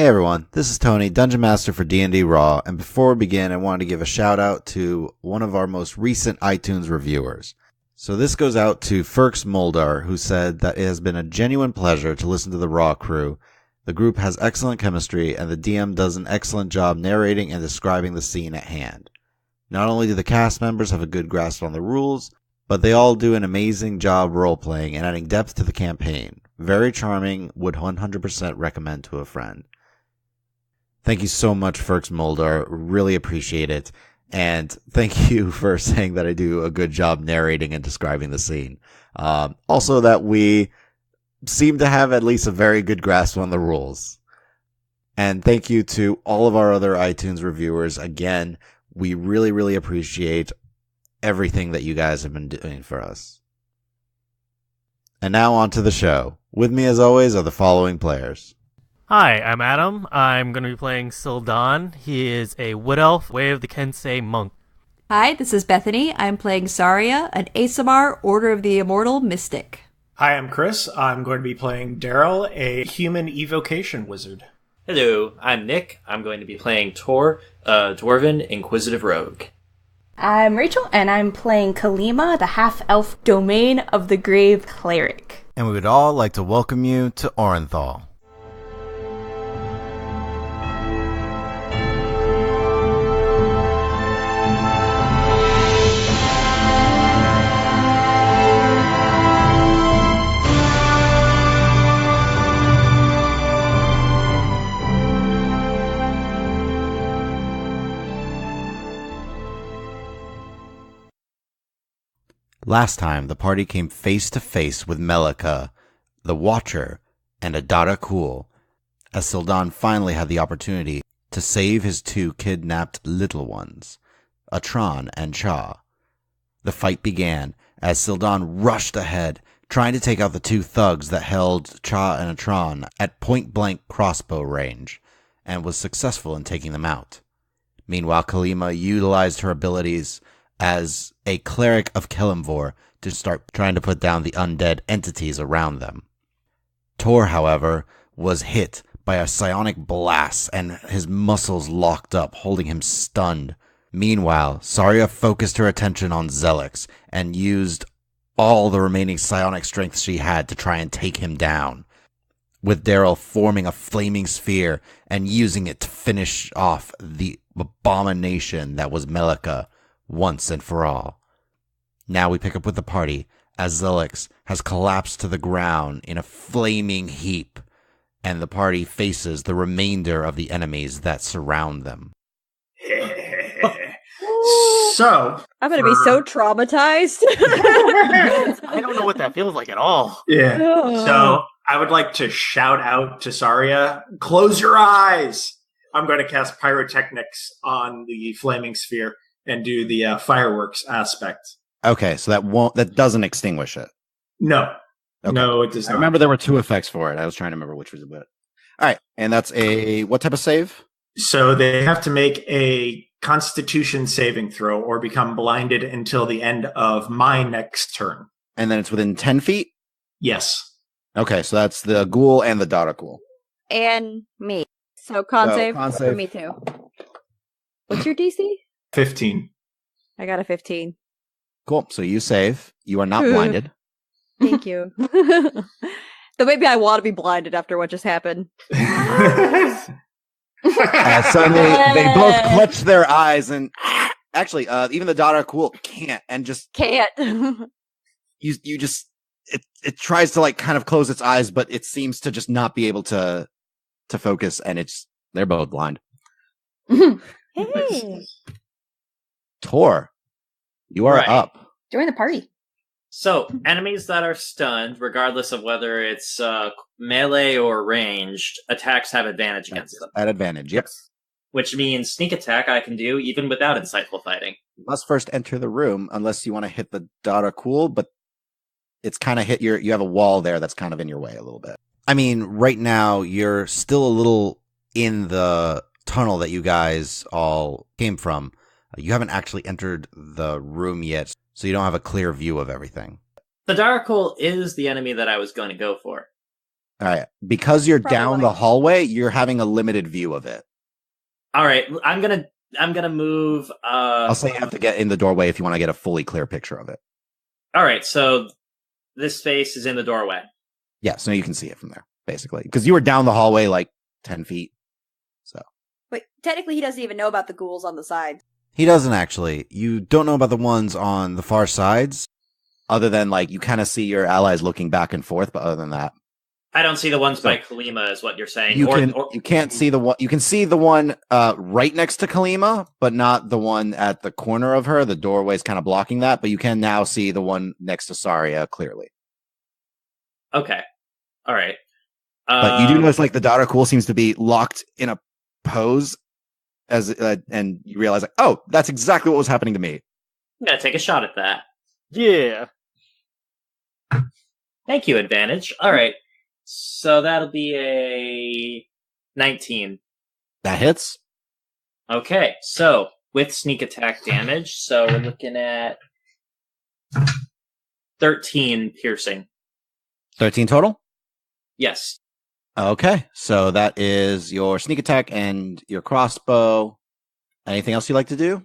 Hey everyone, this is Tony, Dungeon Master for D&D Raw, and before we begin, I wanted to give a shout out to one of our most recent iTunes reviewers. So this goes out to Ferks Moldar, who said that it has been a genuine pleasure to listen to the Raw crew. The group has excellent chemistry, and the DM does an excellent job narrating and describing the scene at hand. Not only do the cast members have a good grasp on the rules, but they all do an amazing job role-playing and adding depth to the campaign. Very charming, would 100% recommend to a friend. Thank you so much, Ferks Moldar. Really appreciate it. And thank you for saying that I do a good job narrating and describing the scene. Also that we seem to have at least a very good grasp on the rules. And thank you to all of our other iTunes reviewers. Again, we really, really appreciate everything that you guys have been doing for us. And now on to the show. With me, as always, are the following players. Hi, I'm Adam. I'm going to be playing Syldan. He is a wood elf, Way of the Kensei monk. Hi, this is Bethany. I'm playing Sarya, an Asamar Order of the Immortal Mystic. Hi, I'm Chris. I'm going to be playing Darryl, a human evocation wizard. Hello, I'm Nick. I'm going to be playing Torr, a dwarven inquisitive rogue. I'm Rachel, and I'm playing Kalima, the half-elf domain of the grave cleric. And we would all like to welcome you to Orinthal. Last time, the party came face to face with Melekah, the Watcher, and a Darakhoul, as Syldan finally had the opportunity to save his two kidnapped little ones, Atron and Cha. The fight began as Syldan rushed ahead, trying to take out the two thugs that held Cha and Atron at point-blank crossbow range, and was successful in taking them out. Meanwhile, Kalima utilized her abilities as a cleric of Kelimvor to start trying to put down the undead entities around them. Torr, however, was hit by a psionic blast and his muscles locked up, holding him stunned. Meanwhile, Sarya focused her attention on Zelix and used all the remaining psionic strength she had to try and take him down, with Darryl forming a flaming sphere and using it to finish off the abomination that was Melekah once and for all. Now we pick up with the party as Zelix has collapsed to the ground in a flaming heap, and the party faces the remainder of the enemies that surround them. So, I'm going to be so traumatized. I don't know what that feels like at all. yeah. So, I would like to shout out to Sarya, close your eyes! I'm going to cast pyrotechnics on the flaming sphere and do the fireworks aspect. Okay, so that doesn't extinguish it. No. Okay. No, it does not. I remember there were two effects for it. I was trying to remember which was it. Alright, and that's a what type of save? So they have to make a Constitution saving throw or become blinded until the end of my next turn. And then it's within 10 feet? Yes. Okay, so that's the ghoul and the Darakhoul. And me. So con save con for save. me too. What's your DC? 15. I got a 15. Cool, so you save. You are not blinded. Thank you. Though maybe I want to be blinded after what just happened. Suddenly, they both clutch their eyes, and actually, even the Darakhoul can't, and just Can't. you just it tries to like kind of close its eyes, but it seems to just not be able to focus, and they're both blind. Hey. Torr, you are Right. up. Join the party. So, enemies that are stunned, regardless of whether it's melee or ranged, attacks have advantage against them. At advantage, yep. Which means sneak attack I can do even without insightful fighting. You must first enter the room, unless you want to hit the Darakhoul, but it's kind of you have a wall there that's kind of in your way a little bit. I mean, right now, you're still a little in the tunnel that you guys all came from. You haven't actually entered the room yet, so you don't have a clear view of everything. The Darakhoul is the enemy that I was going to go for. All right. Because you're Probably down like- the hallway, you're having a limited view of it. All right, I'm gonna move. I'll say you have to get in the doorway if you want to get a fully clear picture of it. All right, so this space is in the doorway. Yeah, so you can see it from there, basically. Because you were down the hallway like 10 feet. So Wait, technically he doesn't even know about the ghouls on the side. he doesn't actually. You don't know about the ones on the far sides, other than like you kind of see your allies looking back and forth, but other than that. I don't see the ones by Kalima, is what you're saying. You can't see the one. You can see the one right next to Kalima, but not the one at the corner of her. The doorway's kind of blocking that, but you can now see the one next to Sarya clearly. Okay, all right. But you do notice like the Darakhoul seems to be locked in a pose, as and you realize like, oh, that's exactly what was happening to me. I'm gonna take a shot at that. Yeah. Thank you, advantage. All right, so that'll be a 19. That hits. Okay, so with sneak attack damage, so we're looking at 13 piercing. 13 total. Yes. Okay, so that is your sneak attack and your crossbow. Anything else you like to do?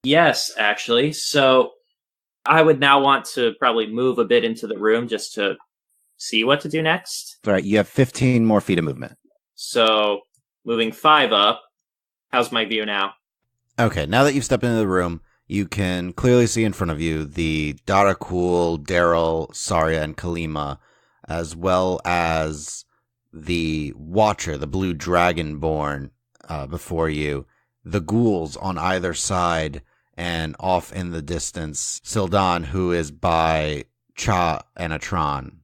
Yes, actually. So I would now want to probably move a bit into the room just to see what to do next. All right, you have 15 more feet of movement. So moving 5 up. How's my view now? Okay, now that you've stepped into the room, you can clearly see in front of you the Darakhoul, Darryl, Sarya, and Kalima, as well as the Watcher, the blue dragonborn, before you, the ghouls on either side, and off in the distance, Syldan, who is by Cha and Atron.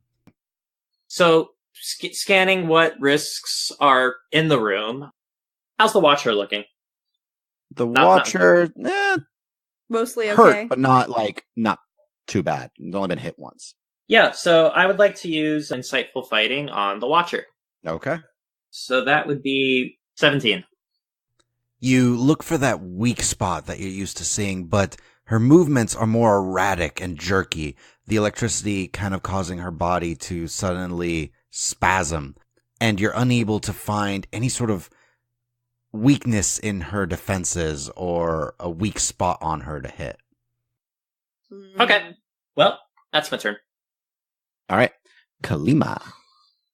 So scanning what risks are in the room. How's the Watcher looking? The Not- Watcher, Mostly okay. hurt, but not too bad. He's only been hit once. Yeah, so I would like to use Insightful Fighting on the Watcher. Okay. So that would be 17. You look for that weak spot that you're used to seeing, but her movements are more erratic and jerky, the electricity kind of causing her body to suddenly spasm, and you're unable to find any sort of weakness in her defenses or a weak spot on her to hit. Okay. Well, that's my turn. All right. Kalima.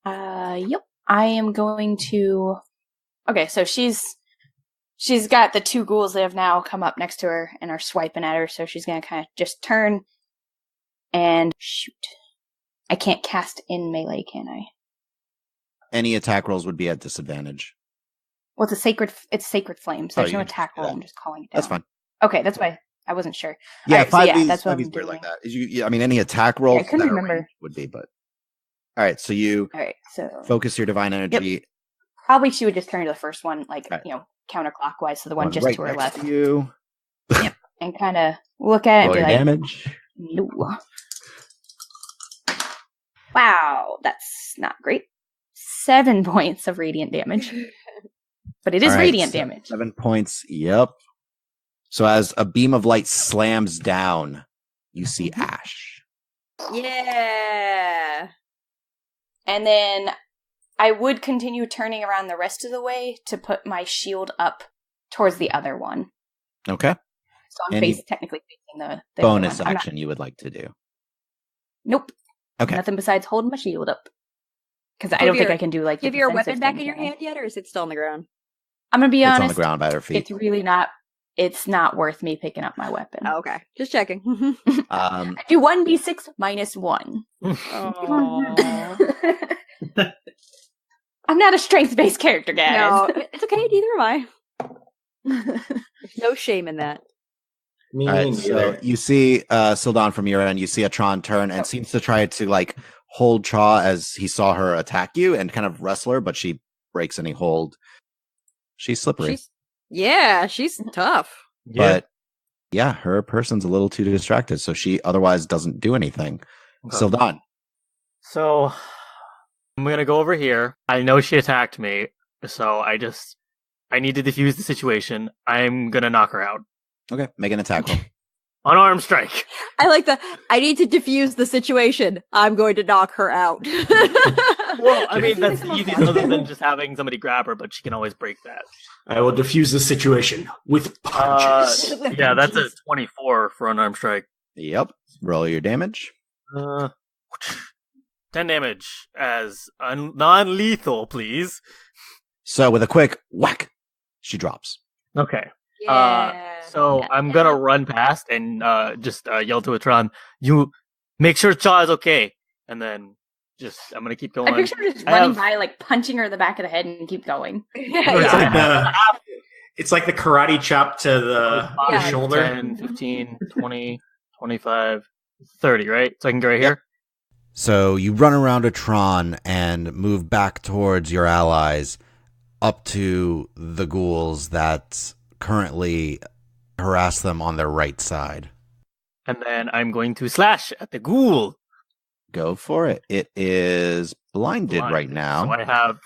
Yep. I am going to. Okay, so she's got the two ghouls that have now come up next to her and are swiping at her. So she's gonna kind of just turn and shoot. I can't cast in melee, can I? Any attack rolls would be at disadvantage. Well, it's sacred flame, so Oh, there's you no can attack do roll. that. I'm just calling it down. That's fine. Okay, that's why I wasn't sure. Yeah, Alright, so 5 yeah, that's what I'm weird doing. like that. I mean, any attack rolls I couldn't that are remember. ranged would be, but all right. So you All right, so focus your divine energy probably she would just turn to the first one, like Right. counterclockwise, so the one on just right to her next left, to you. and kind of look at it and Roll be your like, damage. no. Wow, that's not great. 7 points of radiant damage. But it is All right, radiant so damage. 7 points. Yep. So as a beam of light slams down, you see Mm-hmm. ash. Yeah. And then I would continue turning around the rest of the way to put my shield up towards the other one. Okay. So I'm Any technically facing the other Bonus one. I'm not- action you would like to do. Nope. Okay. Nothing besides holding my shield up. Because I Give don't think your- I can do like Do you the have your defensive weapon back thing, in your can I? hand yet, or is it still on the ground? I'm gonna be It's honest. on the ground by her feet. It's really not. It's not worth me picking up my weapon. Oh, okay. Just checking. Um, I do 1d6 minus 1. Oh. I'm not a strength-based character, guys. No, it's okay. Neither am I. There's no shame in that. Me all right. So neither. you see Syldan from your end. You see Atron turn and seems to try to like hold Cha as he saw her attack you and kind of wrestle her, but she breaks any hold. She's slippery. She's tough. But yeah, her person's a little too distracted, so she otherwise doesn't do anything. Okay. Syldan. So I'm gonna go over here. I know she attacked me, so I need to defuse the situation. I'm gonna knock her out. Okay, make an attack roll. Unarmed strike. I like the. I need to diffuse the situation. I'm going to knock her out. Well, I mean, that's easy other than just having somebody grab her, but she can always break that. I will defuse the situation with punches. Yeah, that's a 24 for unarmed strike. Yep. Roll your damage. 10 damage as non-lethal, please. So with a quick whack, she drops. Okay. Yeah. So I'm gonna run past and just yell to Atron, "You make sure Cha is okay," and then I'm gonna keep going. I picture her just running by, like punching her in the back of the head and keep going. It's like the karate chop to the shoulder. 10, 15, 20, 25, 30, right? So I can go right here? So you run around Atron and move back towards your allies up to the ghouls that currently harass them on their right side. And then I'm going to slash at the ghoul. Go for it. It is blinded right now. So I have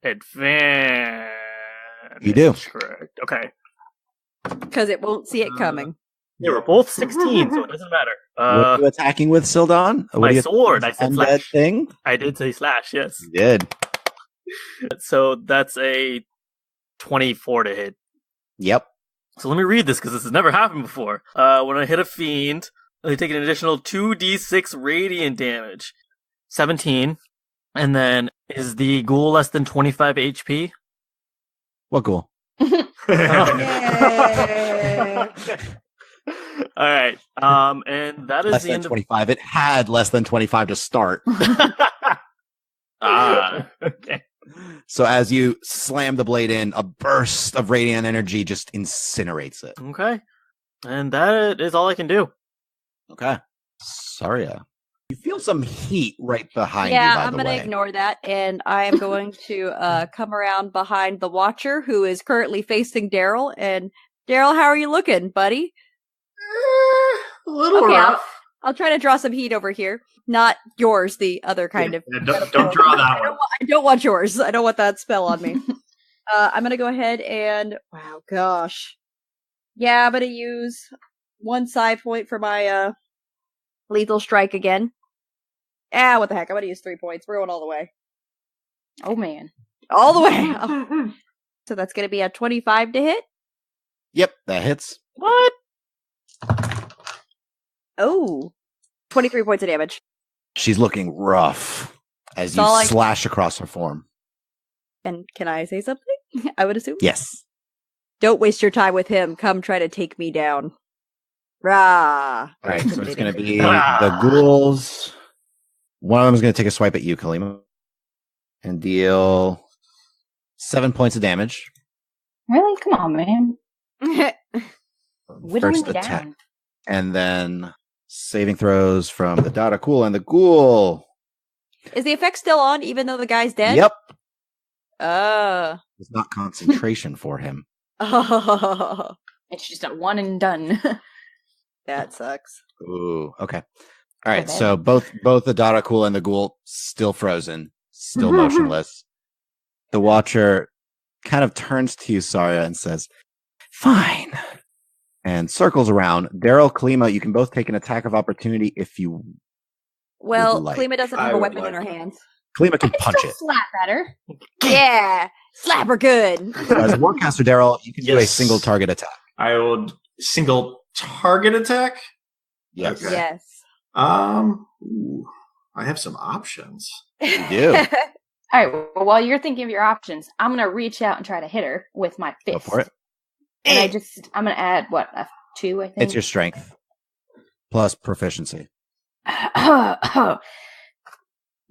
advantage. You do. Correct. Okay. Because it won't see it coming. They were both 16, so it doesn't matter. What are you attacking with, Syldan? My sword. I said undead slash. Thing? I did say slash, yes. You did. So that's a 24 to hit. Yep. So let me read this because this has never happened before. When I hit a fiend, they take an additional 2d6 radiant damage. 17. And then is the ghoul less than 25 HP? What ghoul? All right. And that is Less the than end 25. It had less than 25 to start. Okay. So as you slam the blade in, a burst of radiant energy just incinerates it. Okay. And that is all I can do. Okay. Sarya. You feel some heat right behind you, Yeah, by I'm the going to way. ignore that, and I am going to come around behind the Watcher, who is currently facing Darryl. And Darryl, how are you looking, buddy? A little Okay, rough. I'll try to draw some heat over here. Not yours, the other kind of. Don't draw that one. I don't want yours. I don't want that spell on me. I'm going to go ahead and. Wow, gosh. Yeah, I'm going to use one side point for my lethal strike again. What the heck? I'm going to use 3 points. We're going all the way. Oh man. All the way. Oh. So that's going to be a 25 to hit. Yep, that hits. What? Oh. 23 points of damage. She's looking rough as That's all you slash across her form. And can I say something? I would assume. Yes. Don't waste your time with him. Come try to take me down. Rah. All right, so it's going to be the ghouls. One of them is going to take a swipe at you, Kalima, and deal 7 points of damage. Really? Come on, man. Whittling First me attack. down. And then saving throws from the Darakhoul and the ghoul. Is the effect still on even though the guy's dead? Yep. It's It's not concentration for him. Oh. It's just a one and done. That sucks. Ooh, okay. All right, Okay. so both the Darakhoul and the ghoul still frozen, still motionless. The Watcher kind of turns to you, Sarya, and says, "Fine," and circles around. Darryl, Kalima, you can both take an attack of opportunity if you. Well, like. Kalima doesn't I have a would weapon in her like. hands. Kalima can I can punch still it. slap at her. Yeah. Slap her good. So as Warcaster Darryl, you can do a Yes. single target attack. I will single target attack. Yes, Okay. Yes. Ooh, I have some options. you do. All right. Well, while you're thinking of your options, I'm gonna reach out and try to hit her with my fist. Go for it. And I'm gonna add what, a 2, I think. It's your strength plus proficiency.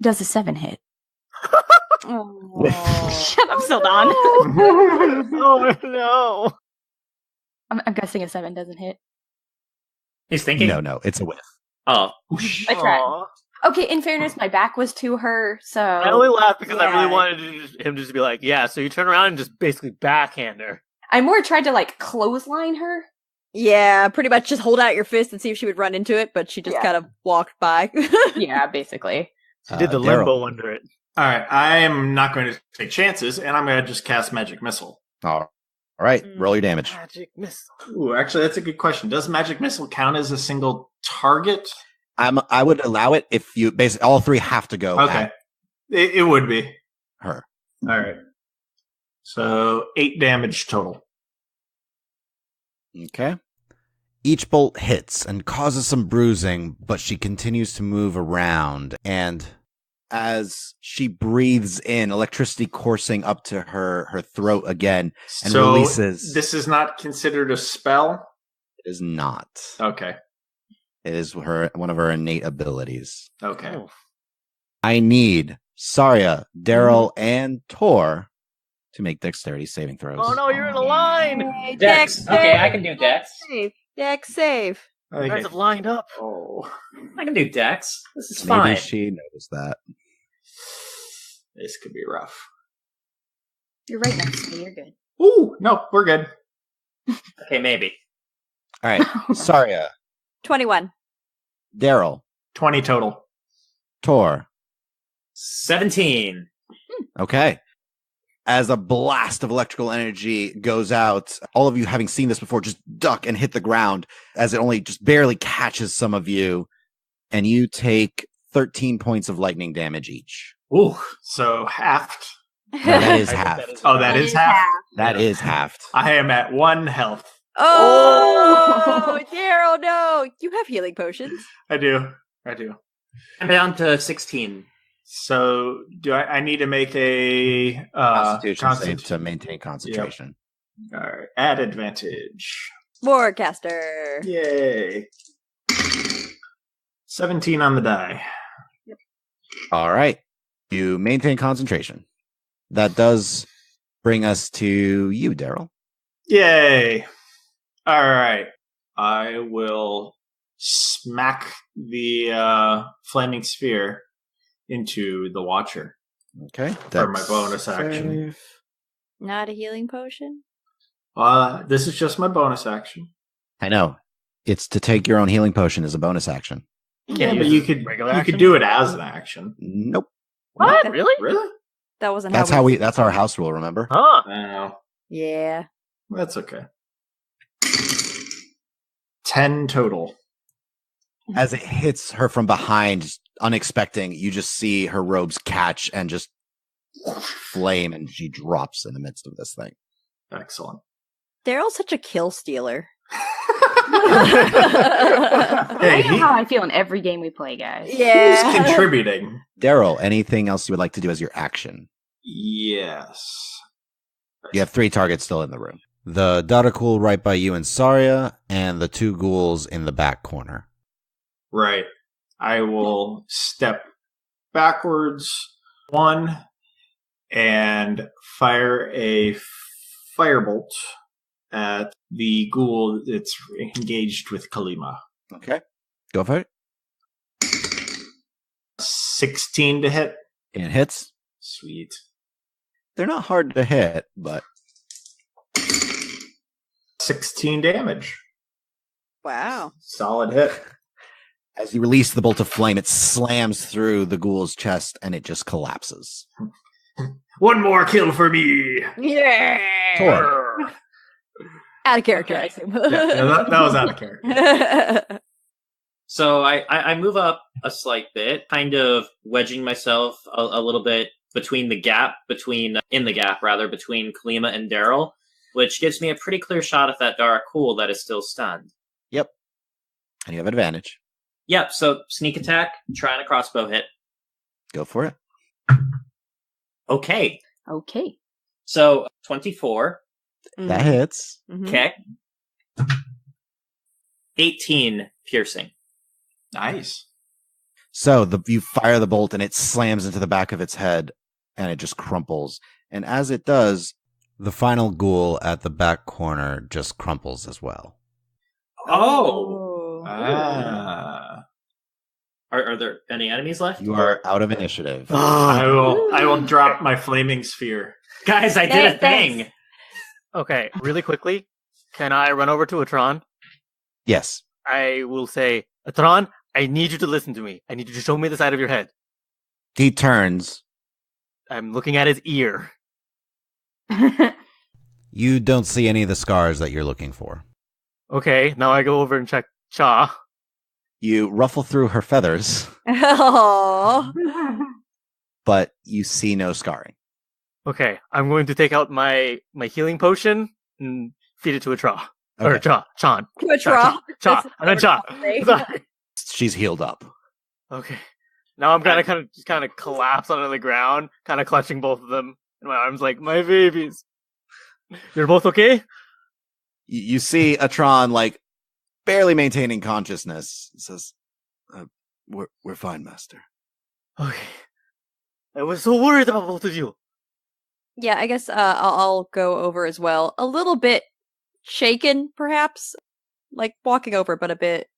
Does a 7 hit? Oh. Shut up, Syldan. Oh no! I'm guessing a 7 doesn't hit. He's thinking. No, it's a whiff. Oh, I tried. Aw. Okay, in fairness, my back was to her, so I only laughed because I Yeah. really wanted him to just be like, "Yeah." So you turn around and just basically backhand her. I more tried to like clothesline her. Yeah, pretty much just hold out your fist and see if she would run into it, but she just Yeah. kind of walked by. Yeah, basically. She did the Darryl. limbo under it. All right, I am not going to take chances, and I'm going to just cast Magic Missile. All right, roll your damage. Magic missile. Ooh, actually, that's a good question. Does Magic Missile count as a single target? I would allow it if you basically all three have to go. Okay. at It would be. Her. All right. So 8 damage total. Okay. Each bolt hits and causes some bruising, but she continues to move around. And as she breathes in, electricity coursing up to her throat again and so releases. This is not considered a spell? It is not. Okay. It is one of her innate abilities. Okay. Oh. I need Sarya, Darryl, and Torr to make dexterity saving throws. Oh no, you're in a line! Hey, Dex. Okay, I can do Dex. Save. Dex save. You guys have lined up. Oh. I can do Dex. This is Maybe fine. she noticed that. This could be rough. You're right next to me. You're good. Ooh, no, we're good. Okay, maybe. All right. Sarya, 21. Darryl, 20 total. Torr. 17. Okay. As a blast of electrical energy goes out, all of you having seen this before just duck and hit the ground as it only just barely catches some of you. And you take 13 points of lightning damage each. Ooh, so halved. No, that is I think half. that is- Oh, that is half? That is halved. I am at 1 health. Oh, Daryl, no. You have healing potions. I do. I'm down to 16. So do I need to make a Constitution save to maintain concentration. All right, add advantage. Morecaster. Yay. 17 on the die. All right. You maintain concentration. That does bring us to you, Darryl. Yay. All right. I will smack the flaming sphere into the Watcher Okay. for my bonus action. Save. Not a healing potion? This is just my bonus action. I know. It's to take your own healing potion as a bonus action. Yeah, but you could regular you action? could do it as an action. Nope. What? Really? Really? That wasn't That's how we... that's our house rule, remember? Huh. No, Yeah. that's okay. 10 total. As it hits her from behind, just unexpected, you just see her robes catch and just flame, and she drops in the midst of this thing. Excellent. Daryl's such a kill stealer. Hey, I know how I feel in every game we play, guys. Yeah. He's contributing. Darryl, anything else you would like to do as your action? Yes. You have 3 targets still in the room. The Darakhoul right by you and Sarya, and the 2 ghouls in the back corner. Right. I will step backwards 1 and fire a firebolt at the ghoul that's engaged with Kalima. Okay. Go for it. 16 to hit. It hits. Sweet. They're not hard to hit, but 16 damage. Wow. Solid hit. as you release the bolt of flame, it slams through the ghoul's chest and it just collapses. One more kill for me. Yeah. Torr. Out of character, Okay. I assume. That was out of character. So I move up a slight bit, kind of wedging myself a little bit between the gap, between Kalima and Darryl, which gives me a pretty clear shot at that Darakhoul that is still stunned. Yep. And you have advantage. Yep, so sneak attack, trying a crossbow hit. Go for it. Okay, Okay. so 24. That hits. Mhm. Okay. 18 piercing. Nice. So you fire the bolt and it slams into the back of its head and it just crumples. And as it does, the final ghoul at the back corner just crumples as well. Oh! Ah. Are there any enemies left? You are out of initiative. I will drop my flaming sphere. Guys, I did a Thanks. thing! Okay, really quickly, can I run over to Atron? Yes. I will say, Atron, I need you to listen to me. I need you to show me the side of your head. He turns. I'm looking at his ear. You don't see any of the scars that you're looking for. Okay, now I go over and check Cha. You ruffle through her feathers. Oh. but you see no scarring. Okay, I'm going to take out my healing potion and feed it to a Cha. Or Okay. Chan. To a Cha. Cha. I meant Cha. Sorry. She's healed up. Okay. Now I'm gonna kind of collapse onto the ground, kind of clutching both of them in my arms, like my babies. You're both okay? You see Atron like barely maintaining consciousness. Says, "We're fine, Master." Okay. I was so worried about both of you. Yeah, I guess I'll go over as well. A little bit shaken, perhaps, like walking over, but a bit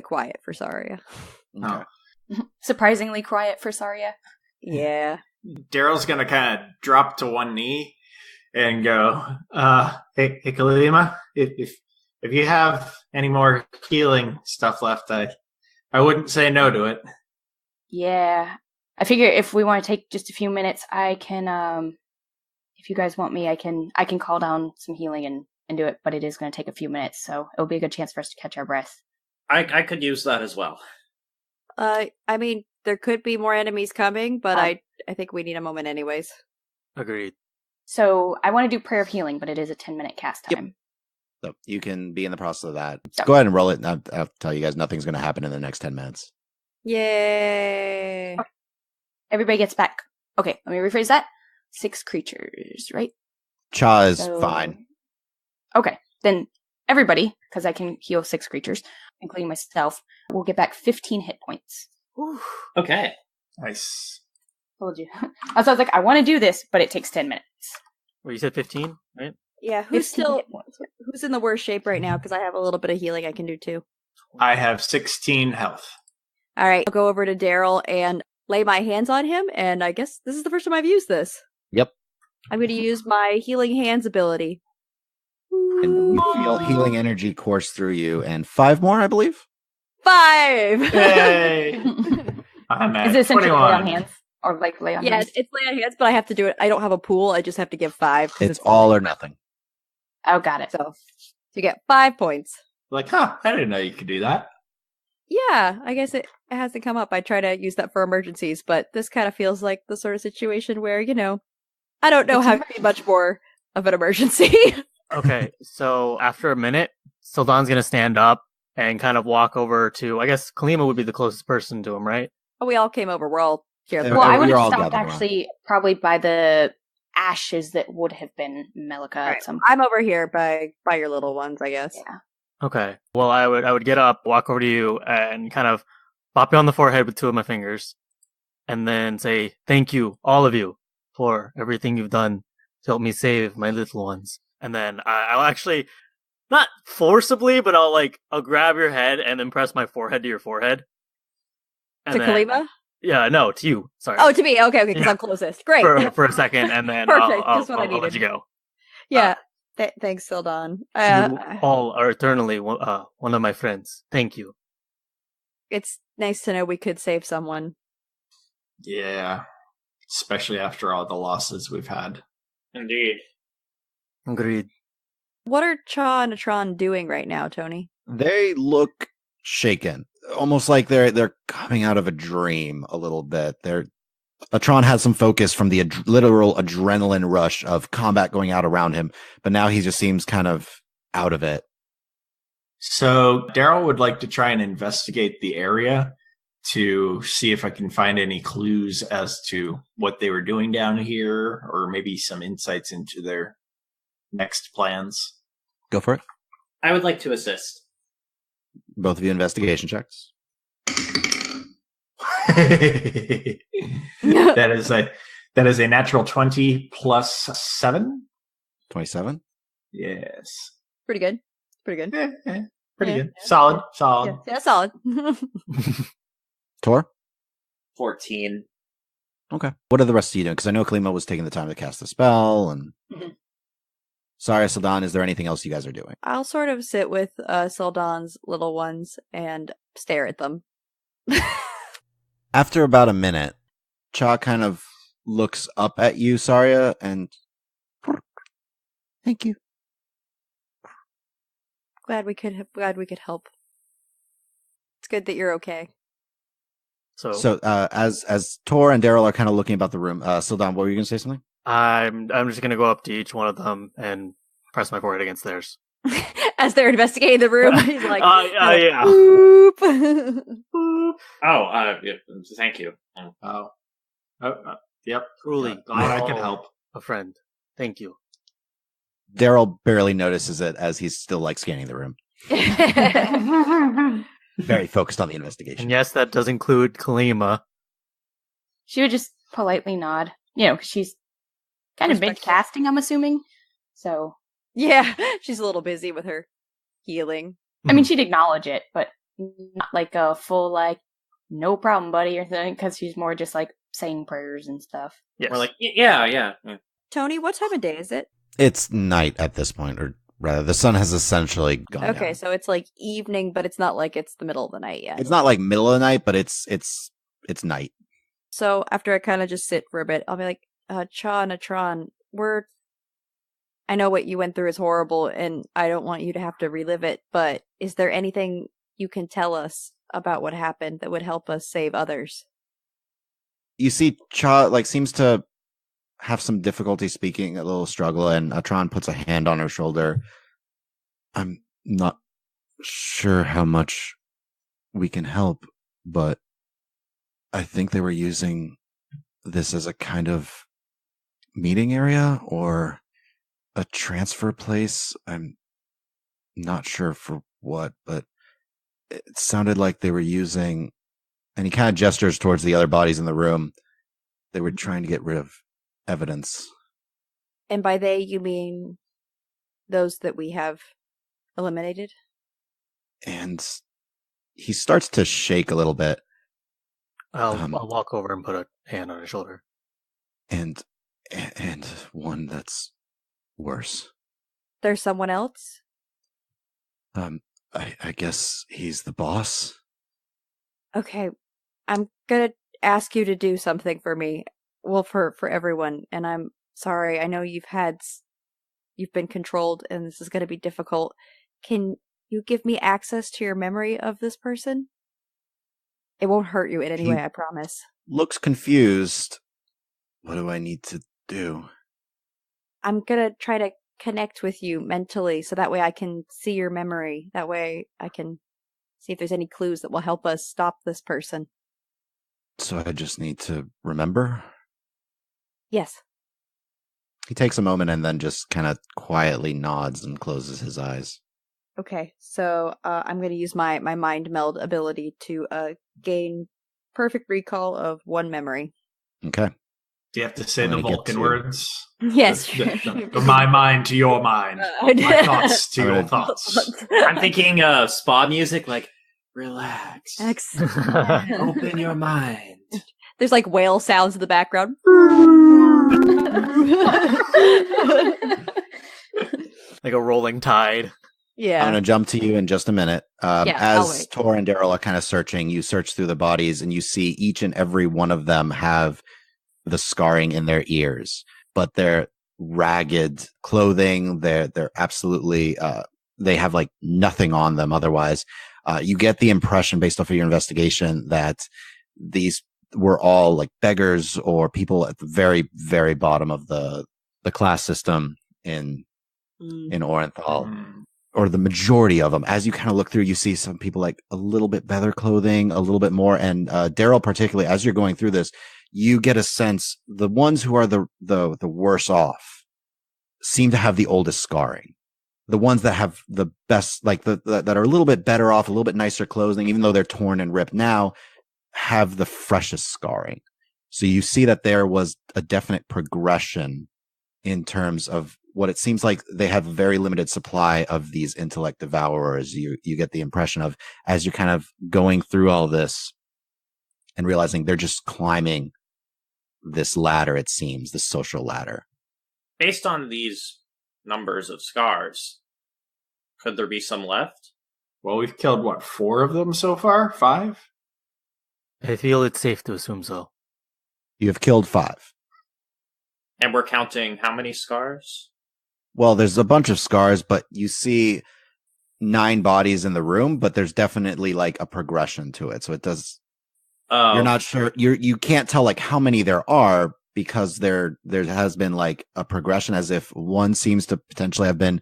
quiet for Sarya. Okay. Surprisingly quiet for Sarya. Yeah. Daryl's gonna kind of drop to one knee and go, hey Kalima, if you have any more healing stuff left, I wouldn't say no to it. Yeah. I figure if we want to take just a few minutes, I can, if you guys want me, I can call down some healing and do it, but it is going to take a few minutes, so it'll be a good chance for us to catch our breath. I could use that as well. I mean, there could be more enemies coming, but I think we need a moment anyways. Agreed. So I want to do Prayer of Healing, but it is a 10-minute cast time. So you can be in the process of that. So- Go ahead and roll it. I'll tell you guys nothing's going to happen in the next 10 minutes. Yay! Everybody gets back. Okay, let me rephrase that. 6 creatures, right? Cha is So- fine. Okay, then everybody, because I can heal 6 creatures, including myself, will get back 15 hit points. Okay. Nice. Told you. So I was like, I want to do this, but it takes 10 minutes. Well, you said 15, right? Yeah, 15 hit points. who's in the worst shape right now? Because I have a little bit of healing I can do too. I have 16 health. All right, I'll go over to Darryl and lay my hands on him, and I guess this is the first time I've used this. Yep. I'm going to use my healing hands ability. And you feel healing energy course through you, and 5 more, I believe. 5! Yay! I'm at Is it essentially lay 21. on hands? Or like lay on Yeah, hands? it's lay on hands, but I have to do it. I don't have a pool. I just have to give 5. 'cause It's all or nothing. Oh, got it. So you get 5 points. Like, I didn't know you could do that. Yeah, I guess it hasn't come up. I try to use that for emergencies, but this kind of feels like the sort of situation where, I don't know It's how to be much more of an emergency. Okay, so after a minute, Syldan's gonna stand up and kind of walk over to, I guess Kalima would be the closest person to him, right? We all came over. We're all here. Yeah, Well, I we're would have all stopped gathered around. actually probably by the ashes that would have been Melekah Right. at some point. I'm over here by your little ones, I guess. Yeah. Okay. Well, I would get up, walk over to you, and kind of pop you on the forehead with 2 of my fingers, and then say, "Thank you, all of you, for everything you've done to help me save my little ones." And then I'll actually, not forcibly, but I'll grab your head and then press my forehead to your forehead. And To then- Kalima? Yeah, no, to you. Sorry. Oh, to me. Okay, because Yeah. I'm closest. Great. For a second, and then Perfect, I'll just what I let needed. you go. Yeah. Thanks, Syldan. You all are eternally one of my friends. Thank you. It's nice to know we could save someone. Yeah. Especially after all the losses we've had. Indeed. Agreed. What are Cha and Atron doing right now, Tony? They look shaken, almost like they're coming out of a dream a little bit. Atron has some focus from the literal adrenaline rush of combat going out around him, but now he just seems kind of out of it. So Darryl would like to try and investigate the area to see if I can find any clues as to what they were doing down here, or maybe some insights into their next plans. Go for it. I would like to assist. Both of you investigation checks. that is a natural 20 plus 7. 27. Yes. Pretty good. Pretty good. Pretty Yeah. good. Solid. Yeah, solid. Torr? 14. Okay. What are the rest of you doing? Because I know Kalima was taking the time to cast the spell, and Mhm. Sarya, Syldan, is there anything else you guys are doing? I'll sort of sit with Syldan's little ones and stare at them. After about a minute, Cha kind of looks up at you, Sarya, and thank you. Glad we could help. It's good that you're okay. So, as Torr and Darryl are kind of looking about the room, Syldan, what were you going to say something? I'm just gonna go up to each one of them and press my forehead against theirs. As they're investigating the room, he's like, yeah. boop. Yeah, thank you. Yep. Truly, Glad I could help. a friend. Thank you. Darryl barely notices it as he's still like scanning the room, very focused on the investigation. And yes, that does include Kalima. She would just politely nod. You know, 'cause she's kind of been Respectful. casting, I'm assuming. So, Yeah, she's a little busy with her healing. I mean, she'd acknowledge it, but not like a full, like, no problem, buddy, or thing, because she's more just like saying prayers and stuff. Yes. We're like, yeah. Tony, what time of day is it? It's night at this point, or rather, the sun has essentially gone Okay, down. so it's like evening, but it's not like it's the middle of the night yet. It's not like middle of the night, but it's night. So after I kind of just sit for a bit, I'll be like, Atron, I know what you went through is horrible, and I don't want you to have to relive it, but is there anything you can tell us about what happened that would help us save others? You see, Cha seems to have some difficulty speaking, a little struggle, and Atron puts a hand on her shoulder. I'm not sure how much we can help, but I think they were using this as a kind of meeting area or a transfer place. I'm not sure for what, but it sounded like they were using, and he kind of gestures towards the other bodies in the room. They were trying to get rid of evidence. And by they, you mean those that we have eliminated? And he starts to shake a little bit. I'll walk over and put a hand on his shoulder. And one that's worse. There's someone else? I guess he's the boss. Okay, I'm gonna ask you to do something for me. Well, for everyone, and I'm sorry. I know you've been controlled, and this is gonna be difficult. Can you give me access to your memory of this person? It won't hurt you in any way, I promise. Looks confused. What do I need to do? I'm gonna try to connect with you mentally, so that way I can see your memory. That way I can see if there's any clues that will help us stop this person. So I just need to remember? Yes. He takes a moment and then just kind of quietly nods and closes his eyes. Okay, so I'm going to use my mind meld ability to gain perfect recall of one memory. Okay. Do you have to say I'm the gonna get Vulcan to- words? Yes. My mind to your mind. My thoughts to your thoughts. I'm thinking spa music, like, relax. Excellent. Open your mind. There's like whale sounds in the background. Like a rolling tide. Yeah. I'm going to jump to you in just a minute. I'll As wait. Torr and Darryl are kind of searching, you search through the bodies and you see each and every one of them have the scarring in their ears, but they're ragged clothing. They're absolutely, they have like nothing on them otherwise. You get the impression based off of your investigation that these were all like beggars or people at the very, very bottom of the class system in Orinthal. Or the majority of them. As you kind of look through, you see some people like a little bit better clothing, a little bit more. And Darryl, particularly, as you're going through this, you get a sense the ones who are the worse off seem to have the oldest scarring. The ones that have the best, like that are a little bit better off, a little bit nicer clothing, even though they're torn and ripped now, have the freshest scarring. So you see that there was a definite progression in terms of what it seems like they have a very limited supply of these intellect devourers. You get the impression of, as you're kind of going through all this and realizing they're just climbing this ladder, it seems, the social ladder. Based on these numbers of scars, could there be some left? Well, we've killed, what, 4 of them so far? 5? I feel it's safe to assume so. You have killed 5. And we're counting how many scars? Well, there's a bunch of scars, but you see 9 bodies in the room, but there's definitely like a progression to it. So it does, You're not sure. You can't tell like how many there are because there has been like a progression, as if one seems to potentially have been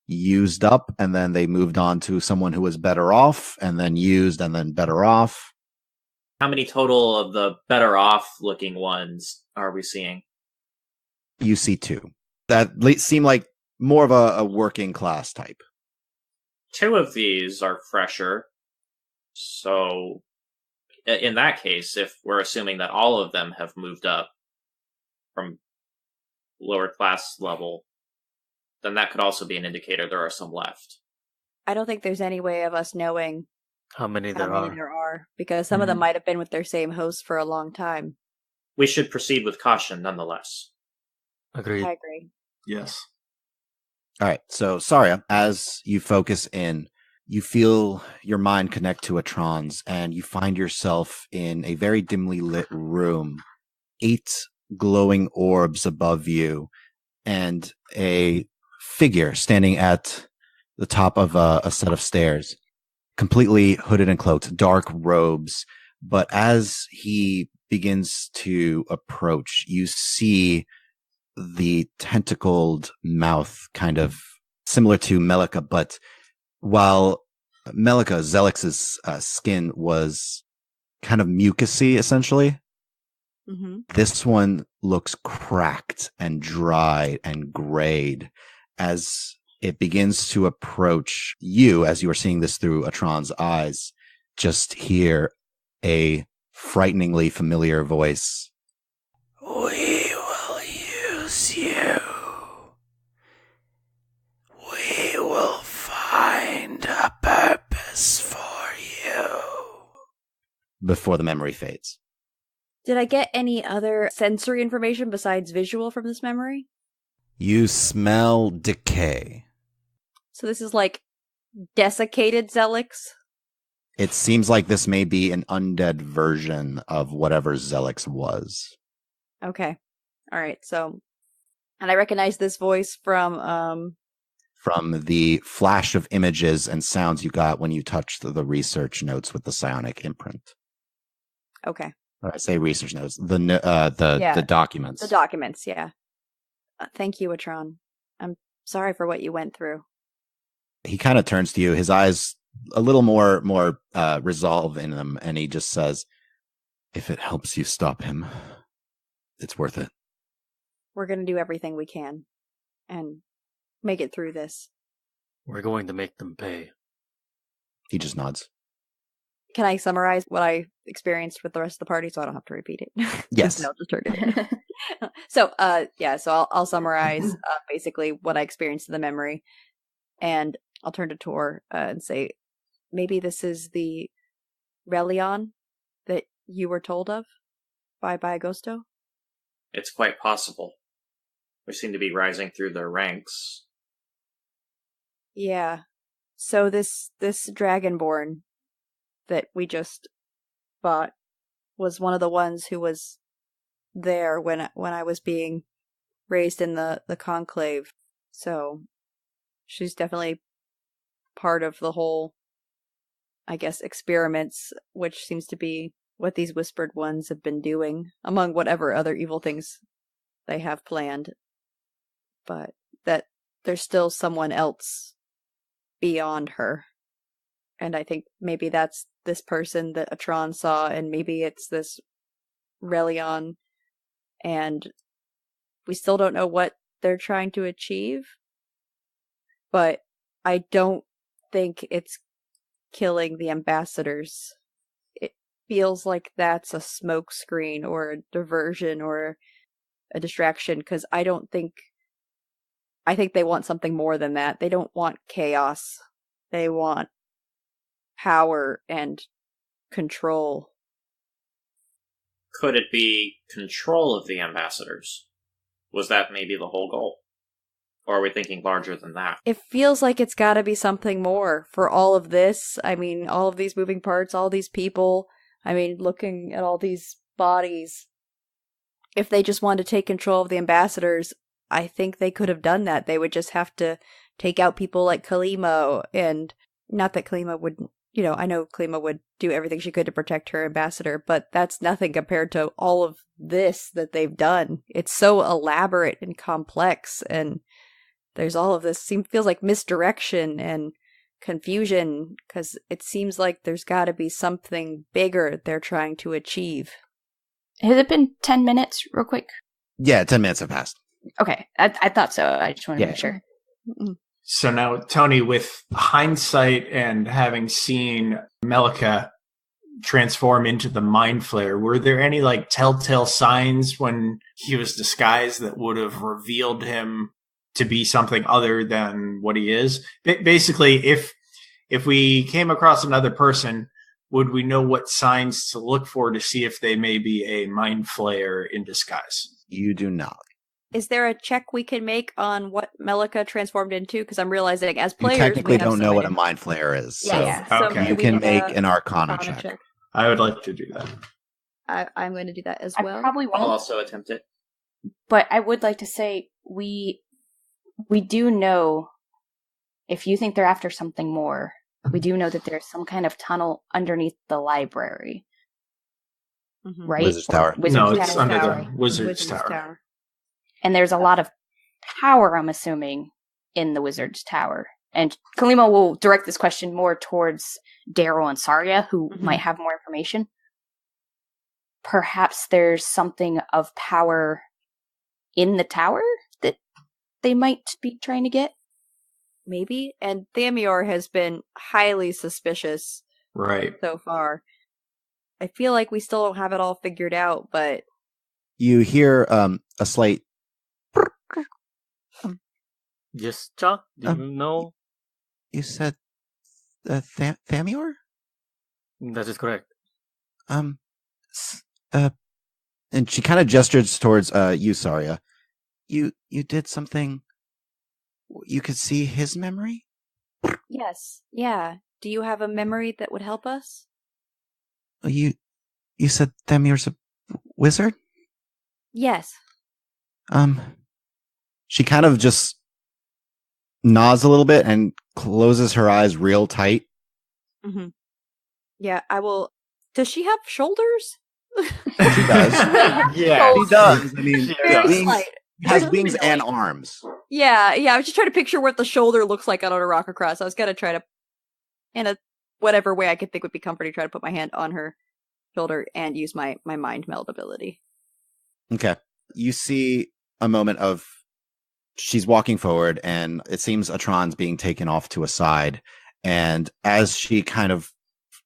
used up, and then they moved on to someone who was better off, and then used, and then better off. How many total of the better off looking ones are we seeing? You see 2 that seem like more of a working class type. 2 of these are fresher. So, in that case, if we're assuming that all of them have moved up from lower class level, then that could also be an indicator there are some left. I don't think there's any way of us knowing How many how there many are? there are, because some of them might have been with their same host for a long time. We should proceed with caution nonetheless. Agreed. I agree. Yes. All right. So, Sarya, as you focus in, you feel your mind connect to Atron's, and you find yourself in a very dimly lit room, 8 glowing orbs above you, and a figure standing at the top of a set of stairs, completely hooded and cloaked, dark robes. But as he begins to approach, you see the tentacled mouth, kind of similar to Melekah, but while Melekah, Zelix's skin was kind of mucusy, essentially, this one looks cracked and dry and grayed. As it begins to approach you, as you are seeing this through Atron's eyes, just hear a frighteningly familiar voice. We will use you. We will find a purpose for you. Before the memory fades. Did I get any other sensory information besides visual from this memory? You smell decay. So this is like desiccated Zelix? It seems like this may be an undead version of whatever Zelix was. Okay. Alright, so... And I recognize this voice from the flash of images and sounds you got when you touched the research notes with the psionic imprint. Okay. Or I say research notes. The documents. The documents, yeah. Thank you, Atron. I'm sorry for what you went through. He kind of turns to you, his eyes a little more resolve in them, and he just says, if it helps you stop him, it's worth it. We're going to do everything we can and make it through this. We're going to make them pay. He just nods. Can I summarize what I experienced with the rest of the party so I don't have to repeat it? Yes. I'll just turn it in. So I'll summarize basically what I experienced in the memory, and I'll turn to Torr and say, maybe this is the Ralayan that you were told of by Agosto? It's quite possible. We seem to be rising through their ranks. Yeah. So this Dragonborn that we just fought was one of the ones who was there when I was being raised in the conclave. So she's definitely part of the whole, I guess, experiments, which seems to be what these whispered ones have been doing, among whatever other evil things they have planned. But that there's still someone else beyond her. And I think maybe that's this person that Atron saw, and maybe it's this Ralayan, and we still don't know what they're trying to achieve. But I don't think it's killing the ambassadors. It feels like that's a smokescreen or a diversion or a distraction, because I think they want something more than that. They don't want chaos. They want power and control. Could it be control of the ambassadors? Was that maybe the whole goal? Or are we thinking larger than that? It feels like it's gotta be something more for all of this. I mean, all of these moving parts, all these people. I mean, looking at all these bodies. If they just wanted to take control of the ambassadors, I think they could have done that. They would just have to take out people like Kalima, and not that Kalima wouldn't I know Kalima would do everything she could to protect her ambassador, but that's nothing compared to all of this that they've done. It's so elaborate and complex, and there's all of this feels like misdirection and confusion, because it seems like there's got to be something bigger they're trying to achieve. Has it been 10 minutes, real quick? Yeah, 10 minutes have passed. Okay, I thought so. I just want to make sure. So now, Tony, with hindsight and having seen Melekah transform into the Mind Flayer, were there any telltale signs when he was disguised that would have revealed him to be something other than what he is? Basically, if we came across another person, would we know what signs to look for to see if they may be a Mind Flayer in disguise? You do not. Is there a check we can make on what Melekah transformed into? Because I'm realizing as players, You technically we have don't know what a idea. Mind Flayer is. So Yeah. Okay. you we can have make a an Arcana check. I would like to do that. I'm going to do that as I well. probably I'll won't, also attempt it. but I would like to say we do know, if you think they're after something more, we do know that there's some kind of tunnel underneath the library, right? Wizard's Tower. Wizard's It's Tower. under Tower. the Wizard's Wizard's Tower. Tower. And there's a lot of power, I'm assuming, in the Wizard's Tower. And Kalima will direct this question more towards Darryl and Sarya, who might have more information. Perhaps there's something of power in the tower that they might be trying to get. Maybe. And Thamior has been highly suspicious Right. so far. I feel like we still don't have it all figured out, but You hear a slight. Yes, Cha? Do you know? You said Thamior? That is correct. And she kind of gestures towards you, Sarya. You did something. You could see his memory? yes. Yeah. Do you have a memory that would help us? You said Thamior's a wizard? Yes. She kind of just nods a little bit and closes her eyes real tight. Mm-hmm. Yeah, I will. Does she have shoulders? She does. Yeah. She does. I mean, Very wings, slight. has wings and arms. Yeah. I was just trying to picture what the shoulder looks like on a rock across. I was gonna try to, in a whatever way I could think would be comforting, try to put my hand on her shoulder and use my mind meld ability. Okay. You see a moment of she's walking forward, and it seems Atron's being taken off to a side. And as she kind of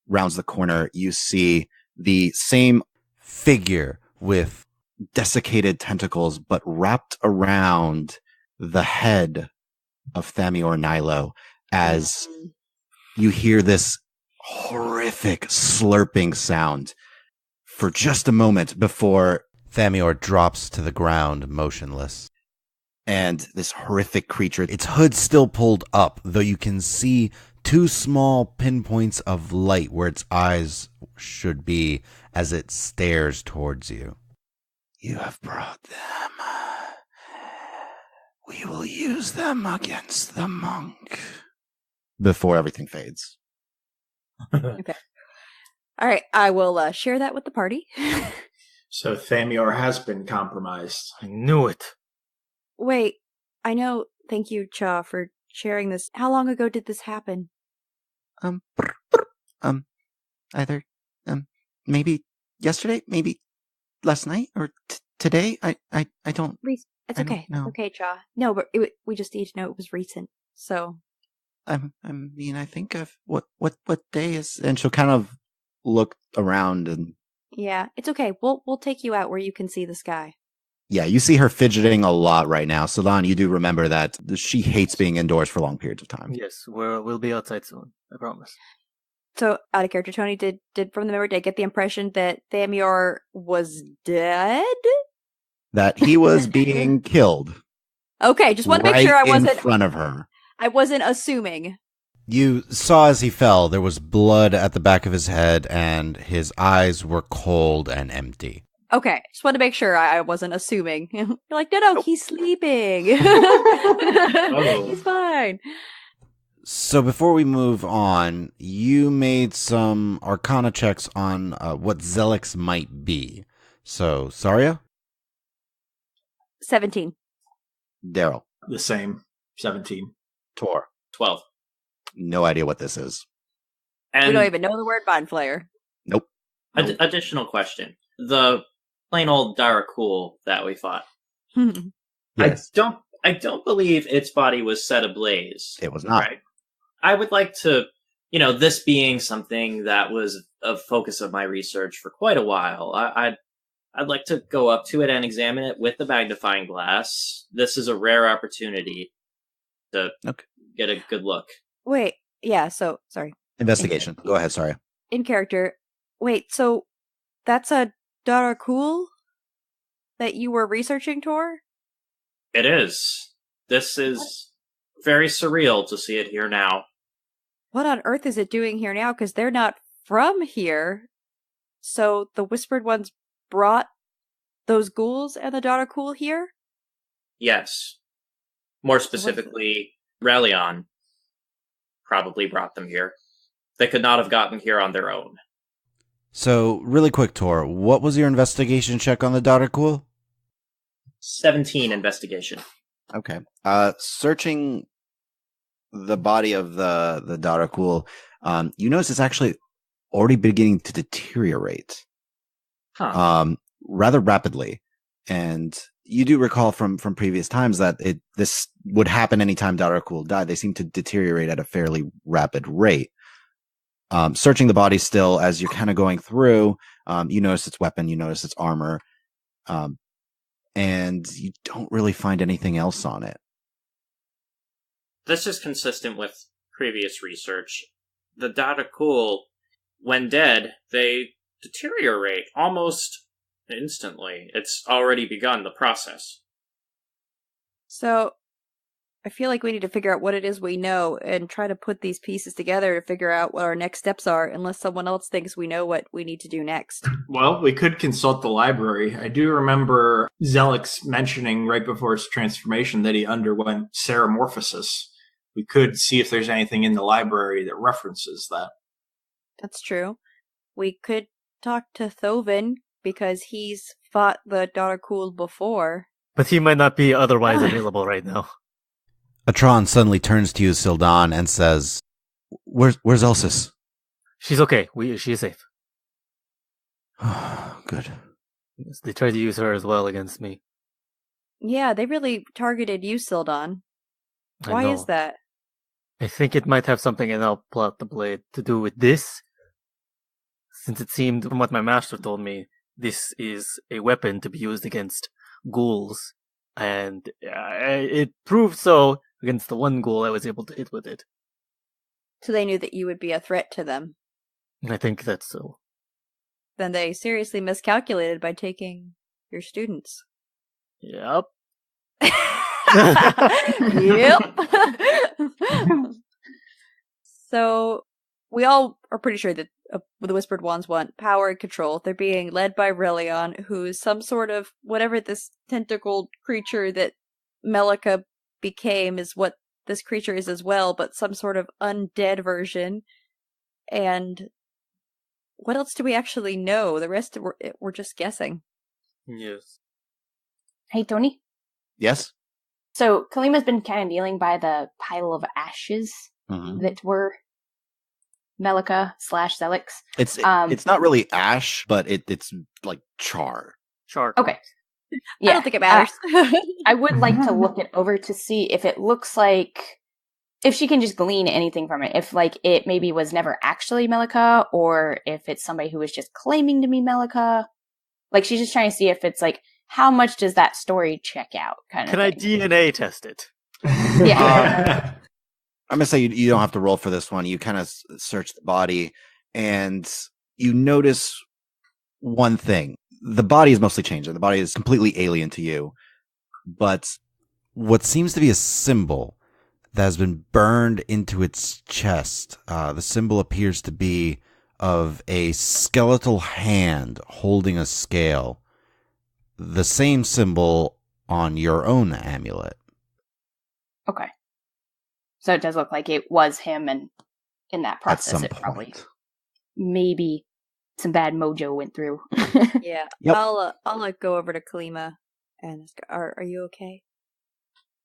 rounds the corner, you see the same figure with desiccated tentacles, but wrapped around the head of Thamior Nilo, as you hear this horrific slurping sound for just a moment before Thamior drops to the ground motionless. And this horrific creature, its hood still pulled up, though you can see two small pinpoints of light where its eyes should be as it stares towards you. You have brought them. We will use them against the monk. Before everything fades. Okay. All right. I will share that with the party. So Thamior has been compromised. I knew it. Wait. I know. Thank you, Cha, for sharing this. How long ago did this happen? Either, maybe yesterday, maybe last night, or today. I don't. It's I okay. don't know. It's okay, Cha. No, but we just need to know it was recent. So. I mean, I think of what day is, and she'll kind of look around, and Yeah, it's okay. We'll take you out where you can see the sky. yeah, you see her fidgeting a lot right now. Syldan, you do remember that she hates being indoors for long periods of time. Yes, we'll be outside soon. I promise. So, out of character, Tony, did from the memory, did I get the impression that Thamior was dead? That he was being killed. Okay, just want to make right sure I in wasn't front of her. assuming. You saw as he fell, there was blood at the back of his head, and his eyes were cold and empty. Okay, just want to make sure I wasn't assuming. You're like, no, he's sleeping. He's fine. So before we move on, you made some Arcana checks on what Zelix might be. So, Sarya? 17. Darryl? The same. 17. Torr? 12. No idea what this is. And We don't even know the word Mind Flayer. Nope. additional question. The plain old Darakhoul that we fought. Yes. I don't believe its body was set ablaze. It was not. Right. I would like to, this being something that was a focus of my research for quite a while, I'd like to go up to it and examine it with the magnifying glass. This is a rare opportunity to get a good look. Wait, yeah, so, sorry. Investigation. Go ahead, Sarya. In character, wait, so that's a Darakhoul that you were researching, Torr? It is. This is very surreal to see it here now. What on earth is it doing here now? Because they're not from here. So the Whispered Ones brought those ghouls and the Darakhoul here? Yes. More specifically, Ralayan probably brought them here. They could not have gotten here on their own. So, really quick, Torr, what was your investigation check on the Darakhoul? 17 investigation. Okay. Searching the body of the Darakhoul, you notice it's actually already beginning to deteriorate. Rather rapidly. And you do recall from previous times that this would happen anytime Darakhoul died. They seem to deteriorate at a fairly rapid rate. Searching the body still, as you're kind of going through, you notice its weapon, you notice its armor, and you don't really find anything else on it. This is consistent with previous research. The Darakhoul, when dead, they deteriorate almost instantly. It's already begun the process. So, I feel like we need to figure out what it is we know and try to put these pieces together to figure out what our next steps are, unless someone else thinks we know what we need to do next. Well, we could consult the library. I do remember Zelix mentioning right before his transformation that he underwent seramorphosis. We could see if there's anything in the library that references that. That's true. We could talk to Thovin, because he's fought the Darakhoul before. But he might not be otherwise available right now. Atron suddenly turns to you, Syldan, and says, Where's Elsis? She's okay. She is safe. Good. Yes, they tried to use her as well against me. Yeah, they really targeted you, Syldan. Why is that? I think it might have something, and I'll pull out the blade, to do with this. Since it seemed, from what my master told me, this is a weapon to be used against ghouls. And it proved so against the one ghoul I was able to hit with it. So they knew that you would be a threat to them. I think that's so. Then they seriously miscalculated by taking your students. Yep. Yep. So, we all are pretty sure that the Whispered Ones want power and control. They're being led by Ralayan, who is some sort of, whatever this tentacled creature that Melekah became is what this creature is as well, but some sort of undead version. And what else do we actually know? The rest we're just guessing. Yes. Hey, Tony. Yes? So, Kalima's been kind of kneeling by the pile of ashes that were Melekah/Zelix. It's not really ash, but it's like char. Char. Okay. I don't think it matters. I would like to look it over to see if it looks like, if she can just glean anything from it. If, like, it maybe was never actually Melekah, or if it's somebody who was just claiming to be Melekah. Like, she's just trying to see if it's, like, how much does that story check out, kind of Can I thing. DNA test it? Yeah. I'm going to say you don't have to roll for this one. You kind of search the body, and you notice one thing. The body is mostly changed. The body is completely alien to you. But what seems to be a symbol that has been burned into its chest, the symbol appears to be of a skeletal hand holding a scale. The same symbol on your own amulet. Okay. So it does look like it was him, and in that At process, some it probably point. maybe some bad mojo went through. Yeah. Yep. I'll go over to Kalima and ask, are you okay?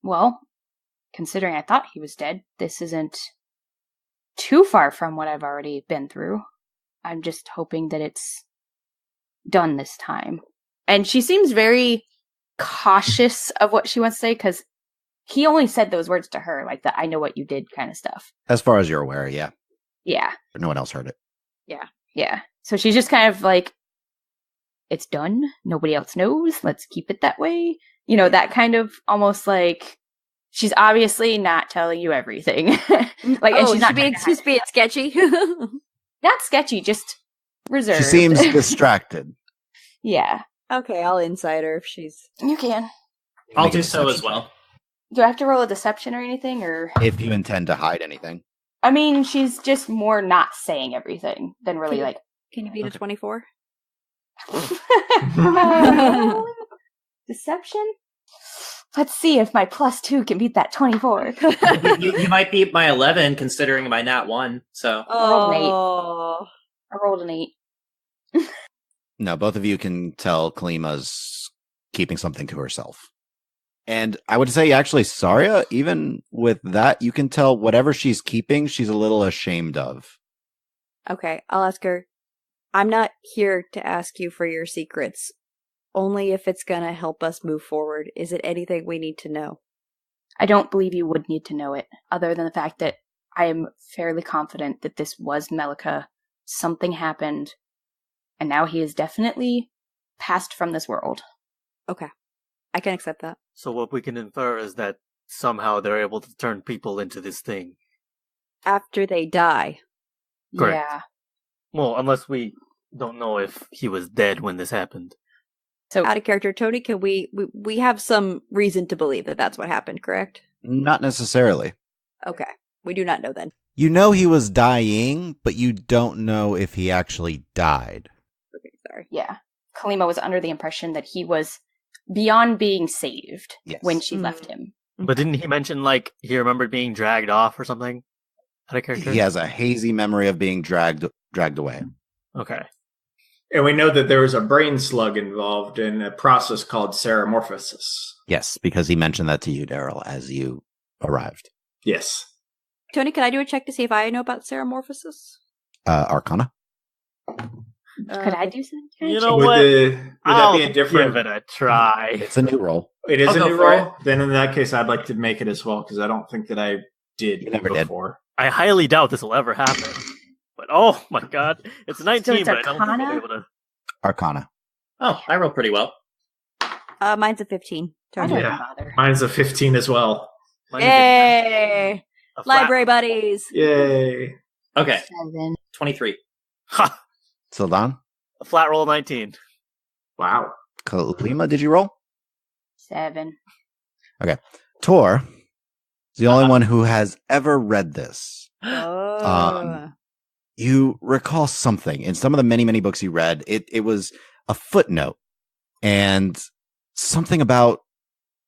Well, considering I thought he was dead, this isn't too far from what I've already been through. I'm just hoping that it's done this time. And she seems very cautious of what she wants to say, because he only said those words to her, like the "I know what you did" kind of stuff. As far as you're aware, yeah. Yeah. No one else heard it. Yeah. So she's just kind of like, it's done. Nobody else knows. Let's keep it that way. You know, that kind of almost like she's obviously not telling you everything. Like, and she's not she's being sketchy. not sketchy, just reserved. She seems distracted. Yeah. Okay, I'll inside her if she's. You can. I'll Make a do so as deception well. Do I have to roll a deception or anything, or? If you intend to hide anything. I mean, she's just more not saying everything than really Can- like. Can you beat a Okay. 24? Deception? Let's see if my +2 can beat that 24. You might beat my 11, considering my nat 1. So rolled an 8. Oh. I rolled an 8. No, both of you can tell Kalima's keeping something to herself. And I would say, actually, Sarya, even with that, you can tell whatever she's keeping, she's a little ashamed of. Okay, I'll ask her. I'm not here to ask you for your secrets. Only if it's gonna help us move forward. Is it anything we need to know? I don't believe you would need to know it, other than the fact that I am fairly confident that this was Melekah. Something happened, and now he is definitely passed from this world. Okay. I can accept that. So what we can infer is that somehow they're able to turn people into this thing. After they die. Correct. Yeah. Well, unless we don't know if he was dead when this happened. So Out of character, Tony, can we have some reason to believe that that's what happened, correct? Not necessarily. Okay. We do not know then. You know he was dying, but you don't know if he actually died. Okay, sorry. yeah, Kalima was under the impression that he was beyond being saved Yes. when she Mm. left him. But didn't he mention, like, he remembered being dragged off or something? Out of character? He has a hazy memory of being dragged away. Okay. And we know that there was a brain slug involved in a process called seramorphosis. Yes, because he mentioned that to you, Darryl, as you arrived. Yes. Tony, can I do a check to see if I know about seramorphosis? Arcana? Could I do something? You know Would, what? would that I'll be a different? give it a try. It's a new roll. It is I'll a go new for roll. Then in that case, I'd like to make it as well because I don't think that I did You never did. before. I highly doubt this will ever happen. But oh my god, it's 19, it's but I don't think I'll be Arcana? able to. Arcana. Oh, I rolled pretty well. Mine's a 15. I Tony. don't Yeah. bother. Mine's a 15 as well. Might be Yay! a flat- Library buddies. Yay. Okay, 7. 23. Ha! Syldan? A flat roll 19. Wow. Kalima, did you roll? 7. Torr is the only one who has ever read this. Oh. You recall something in some of the many, many books you read. It was a footnote and something about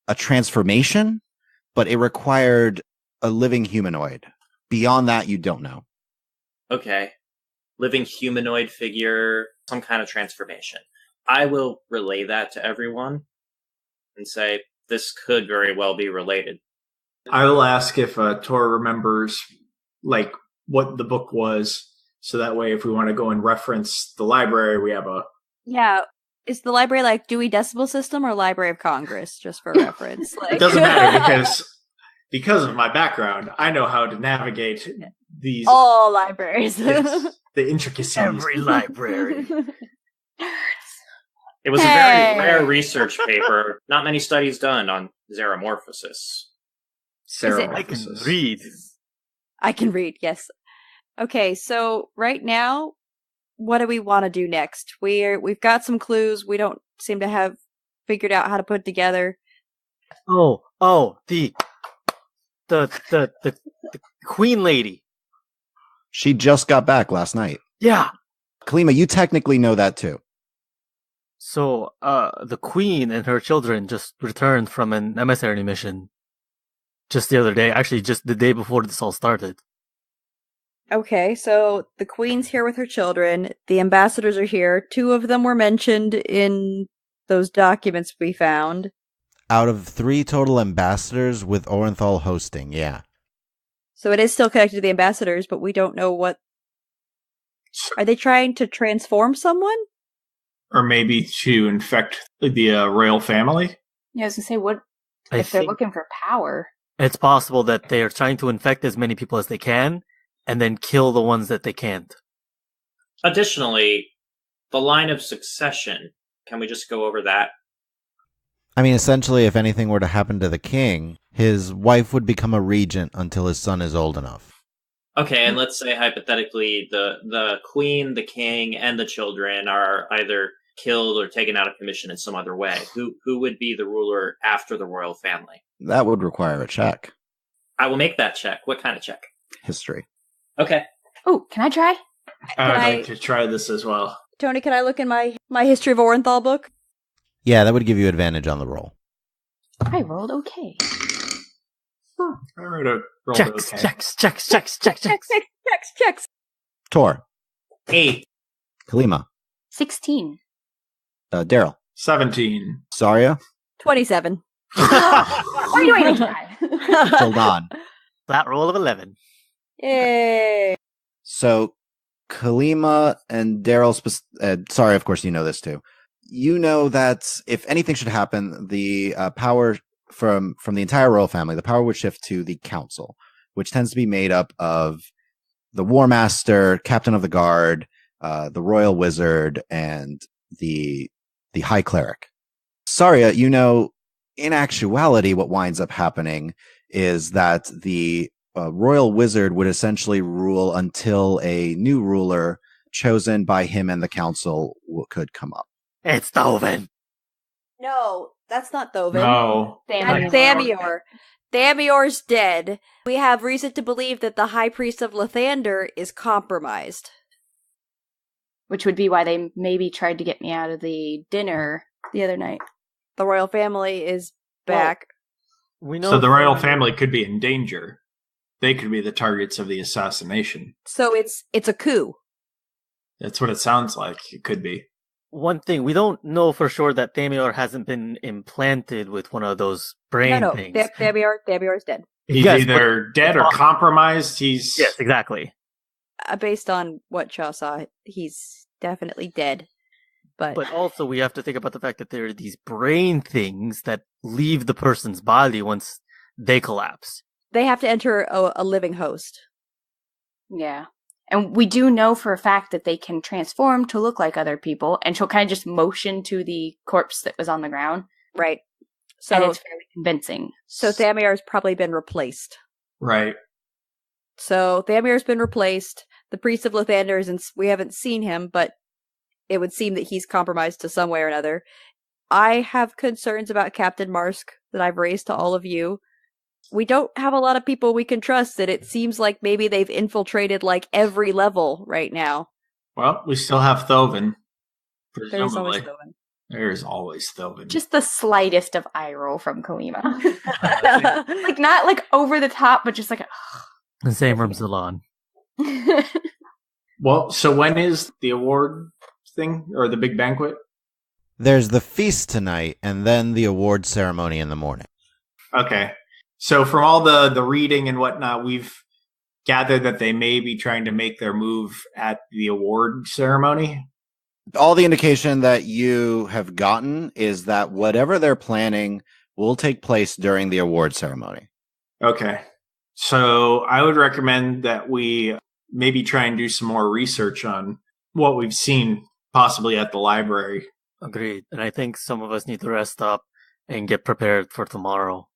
a transformation, but it required a living humanoid. Beyond that, you don't know. Okay. Living humanoid figure, some kind of transformation. I will relay that to everyone and say this could very well be related. I will ask if Torr remembers like what the book was, so that way if we want to go and reference the library, we have a. Yeah. Is the library like Dewey Decimal System or Library of Congress, just for reference? Like... It doesn't matter because of my background, I know how to navigate these all libraries. yes, the intricacies. Every library. It was a Hey! very rare research paper. Not many studies done on xeromorphosis. I can Seramorphosis. read. I can read, yes. Okay, so right now, what do we want to do next? We've got some clues. We don't seem to have figured out how to put together. Oh, the queen lady. She just got back last night. Yeah. Kalima, you technically know that too. So, the queen and her children just returned from an emissary mission just the other day. Actually, just the day before this all started. Okay, so the queen's here with her children. The ambassadors are here. 2 of them were mentioned in those documents we found. Out of 3 total ambassadors with Orinthal hosting, yeah. So it is still connected to the ambassadors, but we don't know what... Are they trying to transform someone? Or maybe to infect the royal family? Yeah, I was gonna say, what I if they're think looking for power? it's possible that they are trying to infect as many people as they can, and then kill the ones that they can't. Additionally, the line of succession. Can we just go over that? I mean, essentially, if anything were to happen to the king, his wife would become a regent until his son is old enough. Okay, and let's say hypothetically the queen, the king, and the children are either killed or taken out of commission in some other way. Who would be the ruler after the royal family? That would require a check. I will make that check. What kind of check? History. Okay. Oh, can I try? I'd like to try this as well. Tony, can I look in my History of Orenthal book? Yeah, that would give you advantage on the roll. I rolled okay. I wrote a roll Checks, okay. Checks. Torr. 8. Kalima. 16. Darryl. 17. Sarya. 27. Why do I even try? Syldan. Flat roll of 11. Yay. So, Kalima and Darryl, sorry, of course you know this too. You know that if anything should happen, the power from the entire royal family, the power would shift to the council, which tends to be made up of the war master, captain of the guard, the royal wizard, and the high cleric. Sarya, you know, in actuality, what winds up happening is that the royal wizard would essentially rule until a new ruler chosen by him and the council could come up. It's Thovin. No, that's not Thovin. No. That's Thamior. Thamior's dead. We have reason to believe that the High Priest of Lathander is compromised. Which would be why they maybe tried to get me out of the dinner the other night. The royal family is back. We know So the royal family could be in danger. They could be the targets of the assassination. So it's a coup. That's what it sounds like. It could be. one thing. We don't know for sure that Thamior hasn't been implanted with one of those brain things. Thamior's dead. He's Yes, either dead or compromised. He's Yes, exactly. Based on what Chaw saw, he's definitely dead. But also we have to think about the fact that there are these brain things that leave the person's body once they collapse. they have to enter a living host. Yeah. And we do know for a fact that they can transform to look like other people, and she'll kind of just motion to the corpse that was on the ground. Right. And So it's fairly convincing. so Thamior's probably been replaced. right. So Thamir's been replaced. The Priest of Lathander we haven't seen him, but it would seem that he's compromised to some way or another. I have concerns about Captain Marsk that I've raised to all of you. We don't have a lot of people we can trust, and it seems like maybe they've infiltrated like every level right now. Well, we still have Thovin. There's always Presumably. Thovin. There's always Thovin. Just the slightest of eye roll from Kalima. Like, not like over the top, but just like, The same from Zalon. Well, so when is the award thing or the big banquet? There's the feast tonight, and then the award ceremony in the morning. Okay. So from all the reading and whatnot, we've gathered that they may be trying to make their move at the award ceremony. All the indication that you have gotten is that whatever they're planning will take place during the award ceremony. Okay. So I would recommend that we maybe try and do some more research on what we've seen possibly at the library. Agreed. And I think some of us need to rest up and get prepared for tomorrow.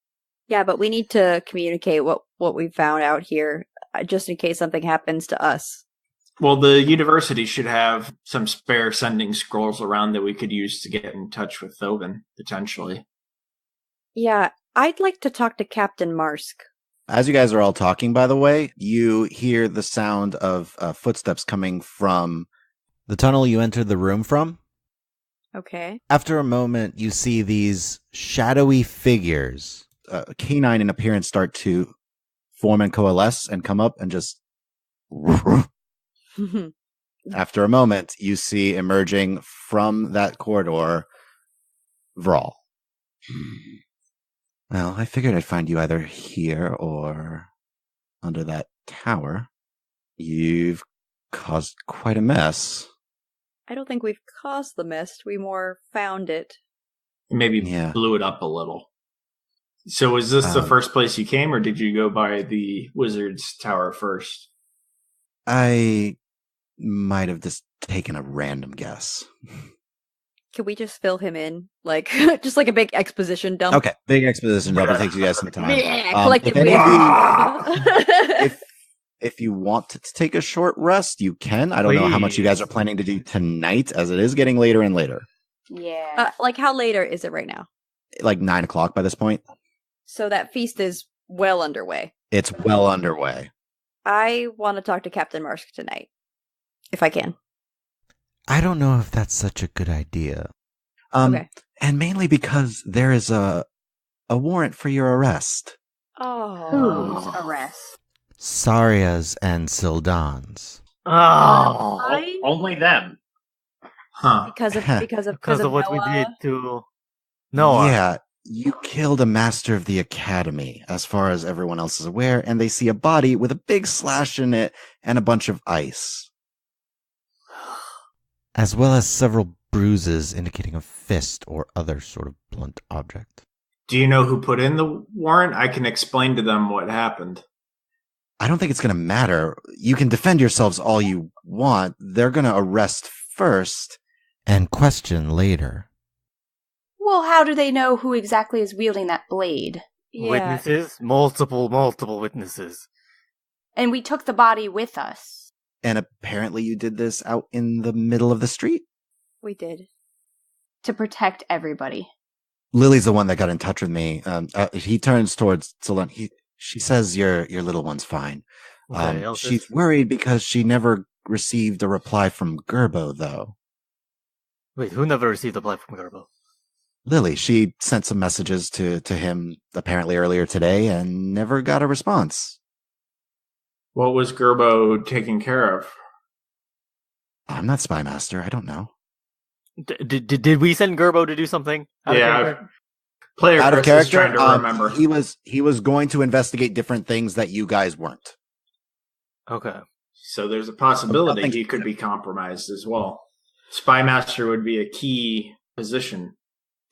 Yeah, but we need to communicate what we found out here, just in case something happens to us. Well, the university should have some spare sending scrolls around that we could use to get in touch with Thovin, potentially. Yeah, I'd like to talk to Captain Marsk. As you guys are all talking, by the way, you hear the sound of footsteps coming from the tunnel you entered the room from. Okay. After a moment, you see these shadowy figures canine in appearance start to form and coalesce and come up and just... After a moment, you see emerging from that corridor, Vral. Well, I figured I'd find you either here or under that tower. You've caused quite a mess. I don't think we've caused the mist. We more found it. Maybe Yeah. blew it up a little. So was this the first place you came, or did you go by the wizard's tower first? I might have just taken a random guess. Can we just fill him in? Like, just like a big exposition dump? Okay, big exposition dump. It takes you guys some time. Collective if, any of wisdom. if you want to take a short rest, you can. I don't know how much you guys are planning to do tonight, as it is getting later and later. Yeah. Like, how later is it right now? Like 9 o'clock by this point. So that feast is well underway. It's well underway. I want to talk to Captain Marsk tonight, if I can. I don't know if that's such a good idea. Okay. And mainly because there is a warrant for your arrest. Oh. Whose arrest? Sarya's and Syldan's. Oh, Only them. Huh. Because of what we Noah? did to Noah. Yeah, you killed a master of the academy, as far as everyone else is aware, and they see a body with a big slash in it and a bunch of ice. As well as several bruises indicating a fist or other sort of blunt object. Do you know who put in the warrant? I can explain to them what happened. I don't think it's going to matter. You can defend yourselves all you want. They're going to arrest first and question later. Well, how do they know who exactly is wielding that blade? Yeah. Witnesses? Multiple witnesses. And we took the body with us. And apparently you did this out in the middle of the street? We did. To protect everybody. Lily's the one that got in touch with me. He turns towards Syldan. She says your little one's fine. Okay, Elsis. She's worried because she never received a reply from Gerbo, though. Wait, who never received a reply from Gerbo? Lily, she sent some messages to him apparently earlier today and never got a response. What was Gerbo taking care of? I'm not Spy Master. I don't know. Did we send Gerbo to do something? Player Out of Chris is character, trying to remember. he was going to investigate different things that you guys weren't. Okay. So there's a possibility Nothing- he could be compromised as well. Spy Master would be a key position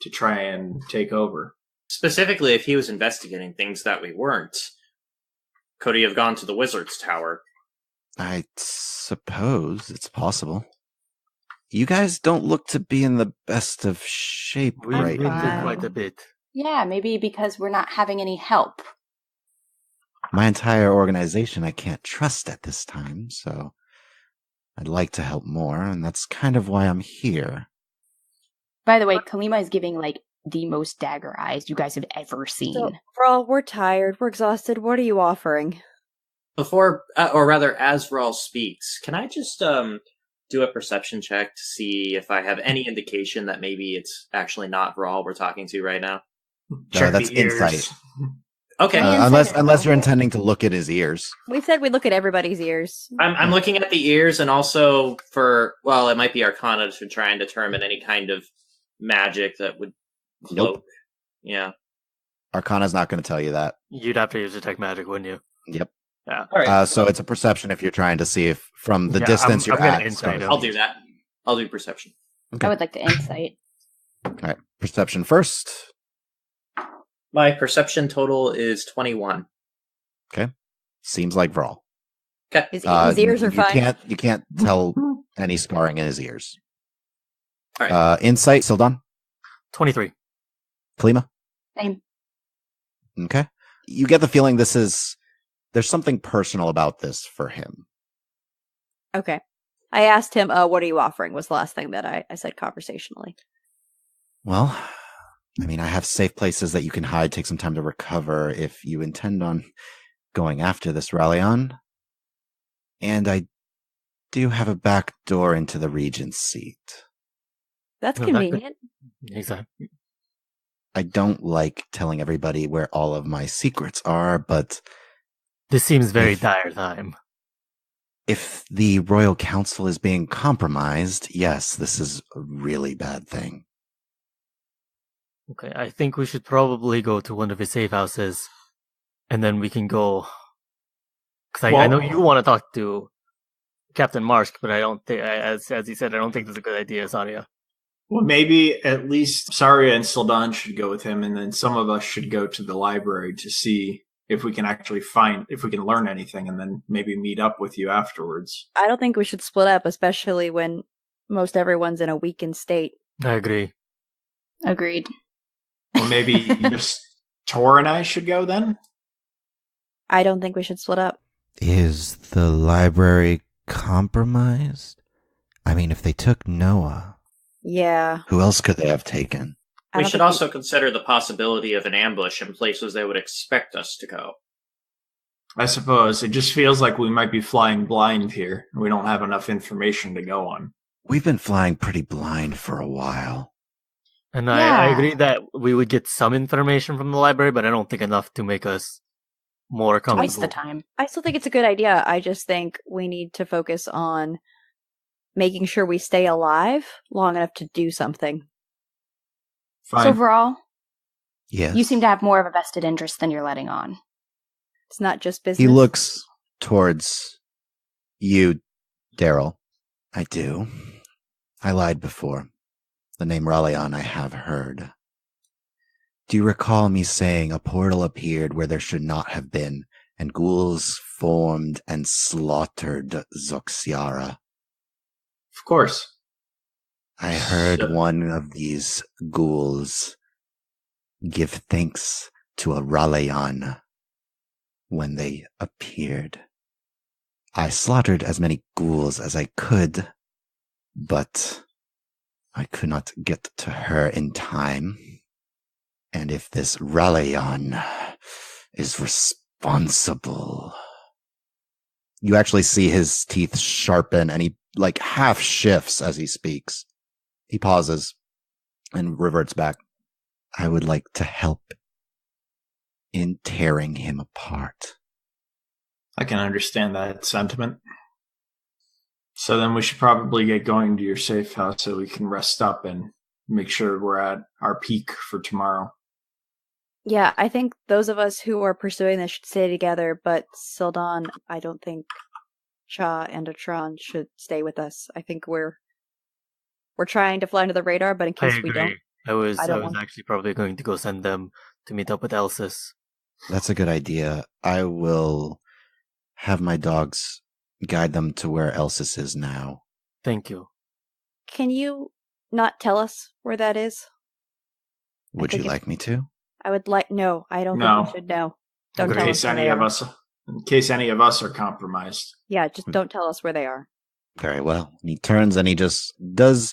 to try and take over. Specifically, if he was investigating things that we weren't, could he have gone to the wizard's tower? I suppose it's possible. You guys don't look to be in the best of shape We've right been fine. through now. quite a bit. Yeah, maybe because we're not having any help. My entire organization I can't trust at this time, so I'd like to help more, and that's kind of why I'm here. By the way, Kalima is giving, like, the most dagger eyes you guys have ever seen. So, Vral, we're tired. We're exhausted. What are you offering? Before, or rather, as Rawl speaks, can I just do a perception check to see if I have any indication that maybe it's actually not Rawl we're talking to right now? Check that's the ears. insight. Okay, Unless you're intending to look at his ears. We said we'd look at everybody's ears. I'm looking at the ears, and also it might be Arcana to try and determine any kind of magic that would cloak. Nope. Yeah. Arcana's not going to tell you that. You'd have to use detect magic, wouldn't you? Yep. Yeah. All right. So it's a perception if you're trying to see if from the Yeah, distance I'm you're gonna at. insight so- him. I'll do that. I'll do perception. Okay. I would like to insight. All right. Perception first. My perception total is 21. Seems like Vral. Okay. His ears are fine. You can't tell any scarring in his ears. All right. Insight, Syldan, 23. Kalima. Same. Okay. You get the feeling there's something personal about this for him. Okay. I asked him, what are you offering? Was the last thing that I said conversationally. Well, I mean, I have safe places that you can hide, take some time to recover if you intend on going after this Ralayan. And I do have a back door into the regent's seat. That's Well, that could- convenient. Exactly. I don't like telling everybody where all of my secrets are, but This seems very dire time. if the Royal Council is being compromised, yes, this is a really bad thing. Okay, I think we should probably go to one of his safe houses, and then we can go. Because I know you want to talk to Captain Marsh, but I don't think, as he said, I don't think that's a good idea, Sarya. Well, maybe at least Sarya and Syldan should go with him, and then some of us should go to the library to see if we can actually if we can learn anything, and then maybe meet up with you afterwards. I don't think we should split up, especially when most everyone's in a weakened state. I agree. Agreed. Or maybe just Torr and I should go then? I don't think we should split up. Is the library compromised? I mean, if they took Noah, Yeah. who else could they have taken? I We don't should think also consider the possibility of an ambush in places they would expect us to go. I suppose. It just feels like we might be flying blind here. We don't have enough information to go on. We've been flying pretty blind for a while. And Yeah. I agree that we would get some information from the library, but I don't think enough to make us more comfortable. Twice the time. I still think it's a good idea. I just think we need to focus on making sure we stay alive long enough to do something. Fine. So overall, Yes. you seem to have more of a vested interest than you're letting on. It's not just business. He looks towards you, Darryl. I do. I lied before. The name Ralayan I have heard. Do you recall me saying a portal appeared where there should not have been, and ghouls formed and slaughtered Zoxiara? Of course. I heard one of these ghouls give thanks to a Ralayan when they appeared. I slaughtered as many ghouls as I could, but I could not get to her in time. And if this Ralayan is responsible... You actually see his teeth sharpen, and he half shifts as he speaks. He pauses and reverts back. I would like to help in tearing him apart. I can understand that sentiment. So then we should probably get going to your safe house so we can rest up and make sure we're at our peak for tomorrow. Yeah, I think those of us who are pursuing this should stay together, but Syldan, I don't think Cha and Atron should stay with us. I think we're trying to fly under the radar, but in I case we agree. don't, I was I don't want- actually probably going to go send them to meet up with Elsis. That's a good idea. I will have my dogs guide them to where Elsis is now. Thank you. can you not tell us where that is? Would you think like me to? I would like. No, I don't No. think we should know. Don't In tell case us where any they of are. us, in case any of us are compromised. Yeah, just don't tell us where they are. Very well. And he turns and he just does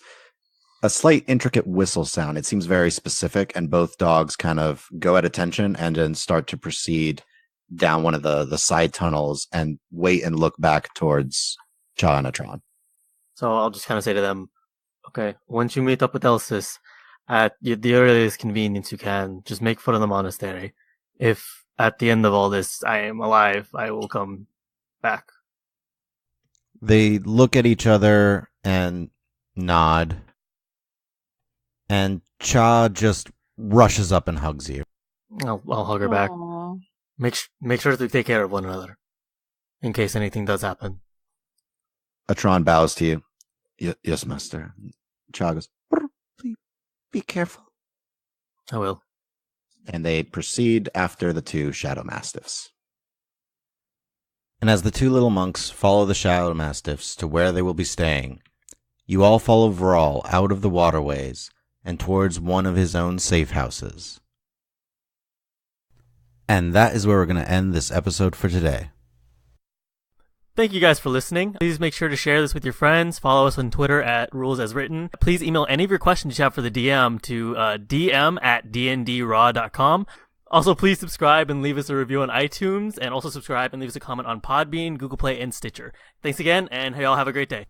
a slight intricate whistle sound. It seems very specific, and both dogs kind of go at attention and then start to proceed down one of the side tunnels and wait and look back towards Cha and Atron. So I'll just kind of say to them, okay, once you meet up with Elsis, at the earliest convenience you can, just make for the monastery. If at the end of all this I am alive, I will come back. They look at each other and nod. And Cha just rushes up and hugs you. I'll hug her back. Aw. Make sure to take care of one another, in case anything does happen. Atron bows to you. Yes, master. Cha goes, please be careful. I will. And they proceed after the two shadow mastiffs. And as the two little monks follow the shadow mastiffs to where they will be staying, you all follow Vral out of the waterways and towards one of his own safe houses. And that is where we're going to end this episode for today. Thank you guys for listening. Please make sure to share this with your friends. Follow us on Twitter at rulesaswritten. Please email any of your questions you have for the DM to dm@dndraw.com. Also, please subscribe and leave us a review on iTunes, and also subscribe and leave us a comment on Podbean, Google Play, and Stitcher. Thanks again, and hey, y'all have a great day.